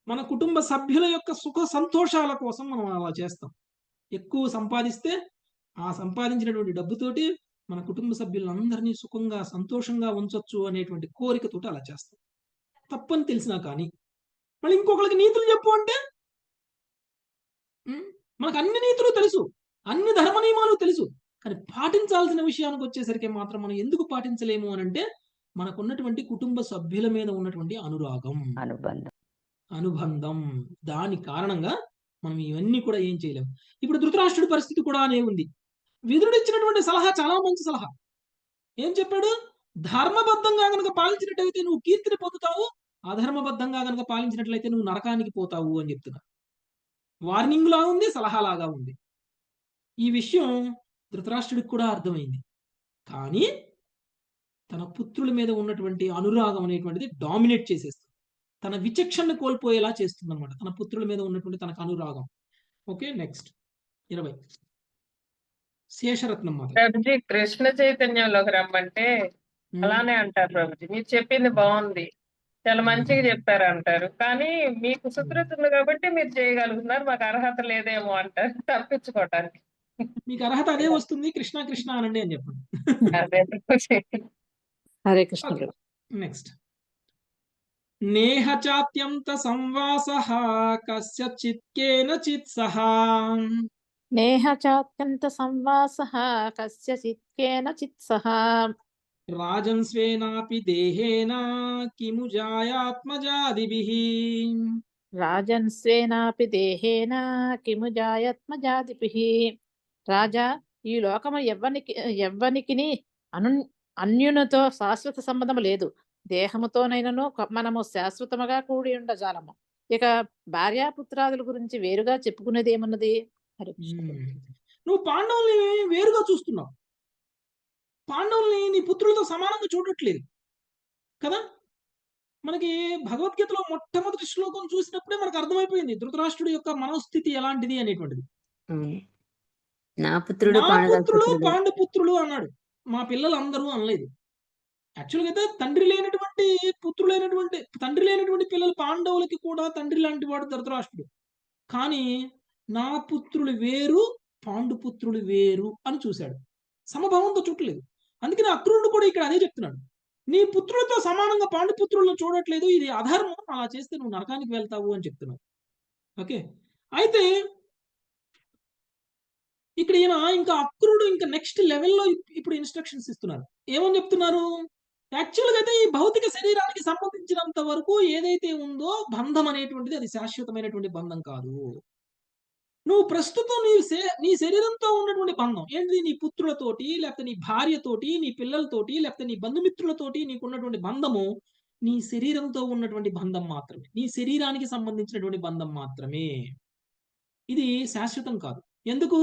మన కుటుంబ సభ్యుల యొక్క సుఖ సంతోషాల కోసం మనం అలా చేస్తాం. ఎక్కువ సంపాదిస్తే ఆ సంపాదించినటువంటి డబ్బుతోటి మన కుటుంబ సభ్యులందరినీ సుఖంగా సంతోషంగా ఉంచొచ్చు అనేటువంటి కోరికతోటి అలా చేస్తాం. తప్పని తెలిసినా కానీ మళ్ళీ ఇంకొకరికి నీతులు చెప్పు అంటే మనకు అన్ని నీతులు తెలుసు, అన్ని ధర్మ నియమాలు తెలుసు, కానీ పాటించాల్సిన విషయానికి వచ్చేసరికి మాత్రం మనం ఎందుకు పాటించలేము అని అంటే మనకున్నటువంటి కుటుంబ సభ్యుల మీద ఉన్నటువంటి అనుబంధం దాని కారణంగా మనం ఇవన్నీ కూడా ఏం చేయలేము. ఇప్పుడు ధృతరాష్ట్రుడి పరిస్థితి కూడా అనే ఉంది. విదురుడు ఇచ్చినటువంటి సలహా చాలా మంచి సలహా. ఏం చెప్పాడు? ధర్మబద్ధంగా కనుక పాలించినట్టయితే నువ్వు కీర్తిని పొందుతావు, అధర్మబద్ధంగా కనుక పాలించినట్లయితే నువ్వు నరకానికి పోతావు అని చెప్తున్నా. వార్నింగ్ లా ఉంది, సలహాలాగా ఉంది. ఈ విషయం ధృతరాష్ట్రుడికి కూడా అర్థమైంది. కానీ తన పుత్రుల మీద ఉన్నటువంటి అనురాగం అనేటువంటిది డామినేట్ చేసేస్తుంది. తన విచక్షణను కోల్పోయేలా చేస్తుంది అనమాట తన పుత్రుల మీద ఉన్నటువంటి తనకు అనురాగం. ఓకే, నెక్స్ట్ 20 శేషరత్నం మాత. ప్రభుజీ కృష్ణ చైతన్యంలోకి రమ్మంటే అలానే అంటారు ప్రభుజీ. మీరు చెప్పింది బాగుంది, చాలా మంచిగా చెప్పారు అంటారు, కానీ మీకు సుకృతి ఉంది కాబట్టి మీరు చేయగలుగుతున్నారు, మాకు అర్హత లేదేమో అంటారు తప్పించుకోవటానికి. మీకు అర్హత అదే వస్తుంది, కృష్ణ కృష్ణ అనండి అని చెప్పండి. అదే హరే కృష్ణ. నెక్స్ట్ నేహ చాత్యంత సంవాసః కస్యచిత్ కేనచిత్ సహా. నేహ చాత్యంత సంవాసః కస్యచిత్ కేనచిత్ సహా. రాజన్ స్వేనాపి దేహేన కిము జాయాత్మజాదిభిః. రాజన్ స్వేనాపి దేహేన కిము జాయాత్మజాదిభిః. రాజా, ఈ లోకము ఎవ్వనికిని అన్యునితో శాశ్వత సంబంధం లేదు. దేహముతోనైనను మనము శాశ్వతముగా కూడి ఉండజాలము. ఇక భార్యాపుత్రాదుల గురించి వేరుగా చెప్పుకునేది ఏమన్నది? నువ్వు పాండవుల్ని వేరుగా చూస్తున్నావు, పాండవుల్ని నీ పుత్రులతో సమానంగా చూడట్లేదు కదా. మనకి భగవద్గీతలో మొట్టమొదటి శ్లోకం చూసినప్పుడే మనకు అర్థమైపోయింది ధృతరాష్ట్రుడి యొక్క మనోస్థితి ఎలాంటిది అనేటువంటిది. నా పుత్రుడు పాండుపుత్రులు అన్నాడు, మా పిల్లలు అందరూ అనలేదు. యాక్చువల్గా అయితే తండ్రి లేనటువంటి పిల్లలు పాండవులకి కూడా తండ్రి లాంటి వాడు ధృతరాష్ట్రుడు. కానీ నా పుత్రులు వేరు, పాండుపుత్రులు వేరు అని చూశాడు, సమభావంతో చూడలేదు. అందుకని అక్రూరుడు కూడా ఇక్కడ అదే చెప్తున్నాడు, నీ పుత్రులతో సమానంగా పాండుపుత్రులను చూడట్లేదు, ఇది అధర్మం, అలా చేస్తే నువ్వు నరకానికి వెళ్తావు అని చెప్తున్నాడు. ఓకే, అయితే ఇక్కడ ఈయన ఇంకా అక్రూరుడు ఇంకా నెక్స్ట్ లెవెల్లో ఇప్పుడు ఇన్స్ట్రక్షన్స్ ఇస్తున్నారు. ఏమని చెప్తున్నారు? యాక్చువల్గా అయితే ఈ భౌతిక శరీరానికి సంబంధించినంత వరకు ఏదైతే ఉందో బంధం అనేటువంటిది అది శాశ్వతమైనటువంటి బంధం కాదు. నువ్వు ప్రస్తుతం నీ శరీరంతో ఉన్నటువంటి బంధం ఏంటిది? నీ పుత్రులతోటి, లేకపోతే నీ భార్యతోటి, నీ పిల్లలతోటి, లేకపోతే నీ బంధుమిత్రులతోటి నీకున్నటువంటి బంధము నీ శరీరంతో ఉన్నటువంటి బంధం మాత్రమే, నీ శరీరానికి సంబంధించినటువంటి బంధం మాత్రమే. ఇది శాశ్వతం కాదు. ఎందుకు?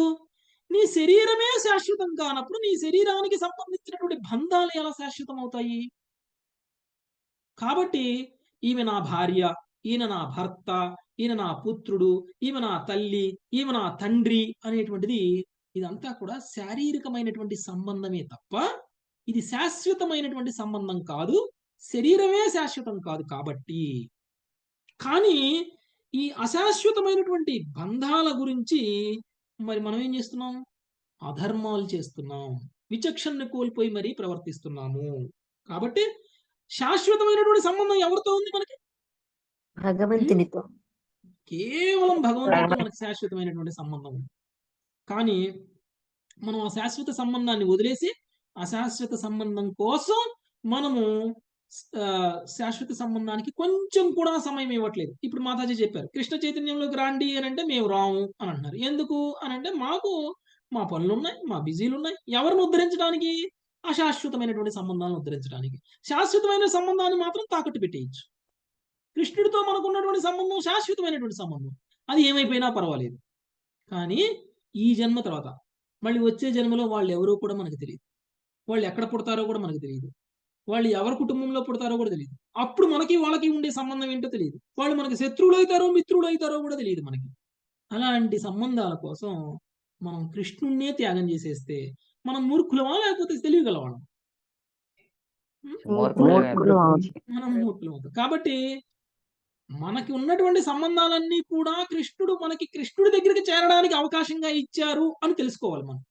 నీ శరీరమే శాశ్వతం కానప్పుడు నీ శరీరానికి సంబంధించినటువంటి బంధాలు ఎలా శాశ్వతం అవుతాయి? కాబట్టి ఈమె నా భార్య, ఈయన నా భర్త, ఈయన నా పుత్రుడు, ఈమె నా తల్లి, ఈమె నా తండ్రి అనేటువంటిది ఇదంతా కూడా శారీరకమైనటువంటి సంబంధమే తప్ప ఇది శాశ్వతమైనటువంటి సంబంధం కాదు, శరీరమే శాశ్వతం కాదు. కాబట్టి కానీ ఈ అశాశ్వతమైనటువంటి బంధాల గురించి మరి మనం ఏం చేస్తున్నాం? అధర్మాలు చేస్తున్నాం, విచక్షణను కోల్పోయి మరీ ప్రవర్తిస్తున్నాము. కాబట్టి శాశ్వతమైనటువంటి సంబంధం ఎవరితో ఉంది? మనకి భగవంతునితో, కేవలం భగవంతుడితో మనకి శాశ్వతమైనటువంటి సంబంధం ఉంది. కానీ మనం ఆ శాశ్వత సంబంధాన్ని వదిలేసి అశాశ్వత సంబంధం కోసం మనము శాశ్వత సంబంధానికి కొంచెం కూడా సమయం ఇవ్వట్లేదు. ఇప్పుడు మాతాజీ చెప్పారు, కృష్ణ చైతన్యంలోకి రాండి అని అంటే మేము రాము అని అంటున్నారు. ఎందుకు అని అంటే మాకు మా పనులున్నాయి, మా బిజీలున్నాయి. ఎవరిని ఉద్ధరించడానికి? అశాశ్వతమైనటువంటి సంబంధాలను ఉద్ధరించడానికి. శాశ్వతమైన సంబంధాన్ని మాత్రం తాకట్టు పెట్టేయచ్చు. కృష్ణుడితో మనకున్నటువంటి సంబంధం శాశ్వతమైనటువంటి సంబంధం. అది ఏమైపోయినా పర్వాలేదు. కానీ ఈ జన్మ తర్వాత మళ్ళీ వచ్చే జన్మలో వాళ్ళు ఎవరో కూడా మనకు తెలియదు. వాళ్ళు ఎక్కడ పుడతారో కూడా మనకు తెలియదు. వాళ్ళు ఎవరి కుటుంబంలో పుడతారో కూడా తెలియదు. అప్పుడు మనకి వాళ్ళకి ఉండే సంబంధం ఏంటో తెలియదు. వాళ్ళు మనకి శత్రువులు అవుతారో మిత్రులు అవుతారో కూడా తెలియదు మనకి. అలాంటి సంబంధాల కోసం మనం కృష్ణుణ్ణే త్యాగం చేసేస్తే మనం మూర్ఖులమా లేకపోతే తెలివిగలవాళ్ళం? మనం మూర్ఖులం అవుతాం. కాబట్టి మనకి ఉన్నటువంటి సంబంధాలన్నీ కూడా కృష్ణుడు మనకి కృష్ణుడి దగ్గరికి చేరడానికి అవకాశంగా ఇచ్చారు అని తెలుసుకోవాలి మనం.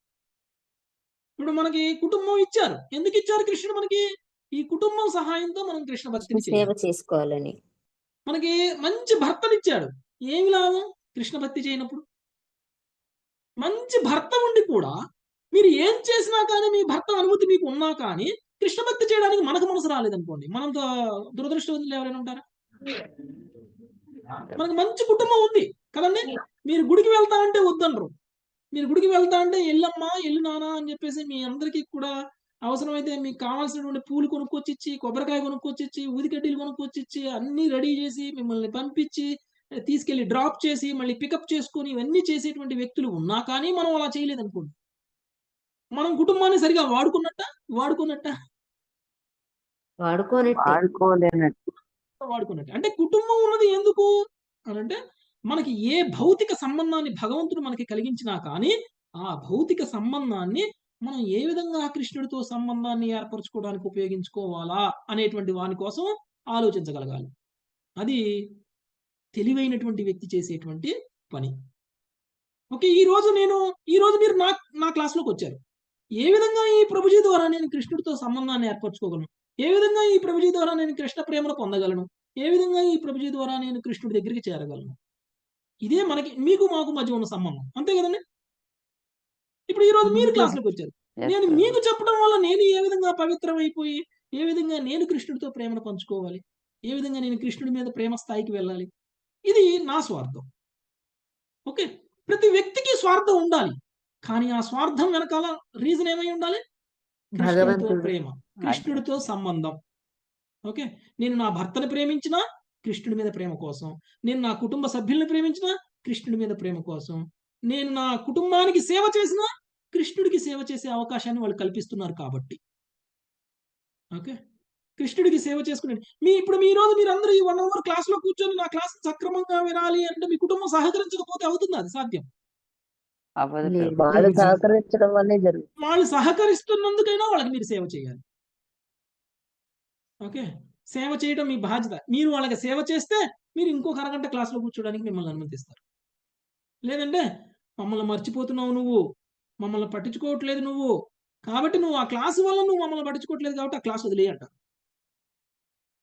ఇప్పుడు మనకి కుటుంబం ఇచ్చారు. ఎందుకు ఇచ్చారు కృష్ణుడు మనకి? ఈ కుటుంబం సహాయంతో మనం కృష్ణ భక్తిని సేవ చేసుకోవాలని. మనకి మంచి భర్తనిచ్చాడు. ఏమి లాభం కృష్ణ భక్తి చేయనప్పుడు? మంచి భర్త ఉండి కూడా మీరు ఏం చేసినా కానీ మీ భర్త అనుమతి మీకు ఉన్నా కానీ కృష్ణ భక్తి చేయడానికి మనకు మనసు రాలేదనుకోండి, మనం దురదృష్టవంతులు ఎవరైనా ఉంటారా? మనకు మంచి కుటుంబం ఉంది కదండి. మీరు గుడికి వెళ్తా అంటే వద్దనరు. మీరు గుడికి వెళ్తా అంటే ఎల్లమ్మా ఎల్లు నానా అని చెప్పేసి మీ అందరికీ కూడా అవసరమైతే మీకు కావాల్సినటువంటి పూలు కొనుక్కొచ్చిచ్చి, కొబ్బరికాయ కొనుక్కొచ్చిచ్చి, ఊదికడ్డీలు కొనుక్కొచ్చిచ్చి అన్ని రెడీ చేసి మిమ్మల్ని పంపించి తీసుకెళ్లి డ్రాప్ చేసి మళ్ళీ పికప్ చేసుకొని ఇవన్నీ చేసేటువంటి వ్యక్తులు ఉన్నా కానీ మనం అలా చేయలేదు అనుకోండి, మనం కుటుంబాన్ని సరిగా వాడుకున్నట్ట వాడుకున్నట్టు. అంటే కుటుంబం ఉన్నది ఎందుకు అని అంటే మనకి ఏ భౌతిక సంబంధాన్ని భగవంతుడు మనకి కలిగించినా కానీ ఆ భౌతిక సంబంధాన్ని మనం ఏ విధంగా కృష్ణుడితో సంబంధాన్ని ఏర్పరచుకోవడానికి ఉపయోగించుకోవాలా అనేటువంటి వాని కోసం ఆలోచించగలగాలి. అది తెలివైనటువంటి వ్యక్తి చేసేటువంటి పని. ఓకే, ఈ రోజు మీరు నా క్లాస్లోకి వచ్చారు. ఏ విధంగా ఈ ప్రభుజీ ద్వారా నేను కృష్ణుడితో సంబంధాన్ని ఏర్పరచుకోగలను? ఏ విధంగా ఈ ప్రభుజీ ద్వారా నేను కృష్ణ ప్రేమను పొందగలను? ఏ విధంగా ఈ ప్రభుజీ ద్వారా నేను కృష్ణుడి దగ్గరికి చేరగలను? ఇదే మీకు మాకు మధ్య ఉన్న సంబంధం, అంతే కదండి. ఇప్పుడు ఈ రోజు మీరు క్లాస్లోకి వచ్చారు. నేను మీకు చెప్పడం వల్ల నేను ఏ విధంగా పవిత్రమైపోయి ఏ విధంగా నేను కృష్ణుడితో ప్రేమను పంచుకోవాలి, ఏ విధంగా నేను కృష్ణుడి మీద ప్రేమ స్థాయికి వెళ్ళాలి, ఇది నా స్వార్థం. ఓకే, ప్రతి వ్యక్తికి స్వార్థం ఉండాలి. కానీ ఆ స్వార్థం వెనకాల రీజన్ ఏమై ఉండాలి? కృష్ణుడితో ప్రేమ, కృష్ణుడితో సంబంధం. ఓకే, నేను నా భర్తను ప్రేమించినా కృష్ణుడి మీద ప్రేమ కోసం, నేను నా కుటుంబ సభ్యుల్ని ప్రేమించినా కృష్ణుడి మీద ప్రేమ కోసం, నేను నా కుటుంబానికి సేవ చేసినా కృష్ణుడికి సేవ చేసే అవకాశాన్ని వాళ్ళు కల్పిస్తున్నారు కాబట్టి. ఓకే, కృష్ణుడికి సేవ చేసుకునే ఇప్పుడు ఈ రోజు మీరందరూ ఈ 1 hour క్లాస్లో కూర్చొని నా క్లాస్ సక్రమంగా వినాలి అంటే మీ కుటుంబం సహకరించకపోతే అవుతుంది అది సాధ్యం? వాళ్ళు సహకరిస్తున్నందుకైనా వాళ్ళకి మీరు సేవ చేయాలి. ఓకే, సేవ చేయడం మీ బాధ్యత. మీరు వాళ్ళకి సేవ చేస్తే మీరు ఇంకొక అరగంట క్లాస్లో కూర్చోడానికి మిమ్మల్ని అనుమతిస్తారు. లేదంటే మమ్మల్ని మర్చిపోతున్నావు, నువ్వు మమ్మల్ని పట్టించుకోవట్లేదు, నువ్వు కాబట్టి నువ్వు ఆ క్లాసు వల్ల నువ్వు మమ్మల్ని పట్టించుకోవట్లేదు కాబట్టి ఆ క్లాస్ వదిలేయి అంటారు.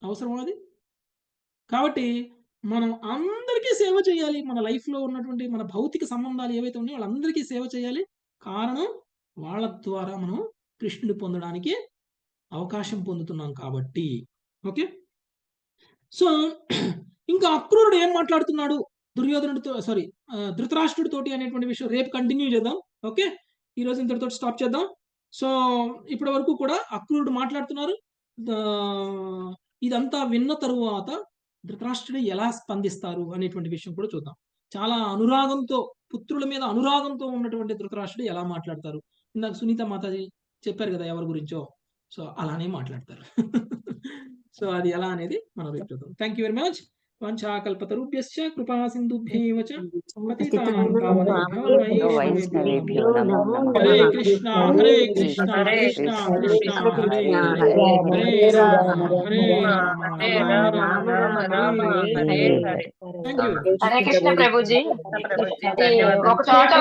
అవసరం అది. కాబట్టి మనం అందరికీ సేవ చేయాలి. మన లైఫ్లో ఉన్నటువంటి మన భౌతిక సంబంధాలు ఏవైతే ఉన్నాయో వాళ్ళందరికీ సేవ చేయాలి. కారణం వాళ్ళ ద్వారా మనం కృష్ణుని పొందడానికి అవకాశం పొందుతున్నాం కాబట్టి. ఓకే, సో ఇంకా అక్రూరుడు ఏం మాట్లాడుతున్నాడు దుర్యోధనుడితో, ధృతరాష్ట్రుడితోటి అనేటువంటి విషయం రేపు కంటిన్యూ చేద్దాం. ఓకే, ఈరోజు ఇంతటితో స్టాప్ చేద్దాం. సో ఇప్పటి వరకు కూడా అక్రూరుడు మాట్లాడుతున్నారు. ఇదంతా విన్న తరువాత ధృతరాష్ట్రుడు ఎలా స్పందిస్తారు అనేటువంటి విషయం కూడా చూద్దాం. చాలా అనురాగంతో, పుత్రుల మీద అనురాగంతో ఉన్నటువంటి ధృతరాష్ట్రుడు ఎలా మాట్లాడతారు. ఇందాక సునీత మాతాజీ చెప్పారు కదా ఎవరి గురించో, సో అలానే మాట్లాడతారు. సో అది ఎలా అనేది మనం రేపు చూద్దాం. Thank you very much. వంచాకల్పతరుభ్యశ్చ కృపా సింధుభ్యేవ చ పతితానాం పావనేభ్యో వైష్ణవేభ్యో నమో నమః. హరే కృష్ణ కృష్ణ కృష్ణ హరే హరే రామ రామ హరే హరే. హరే కృష్ణ ప్రభుజీ. ఒక చోట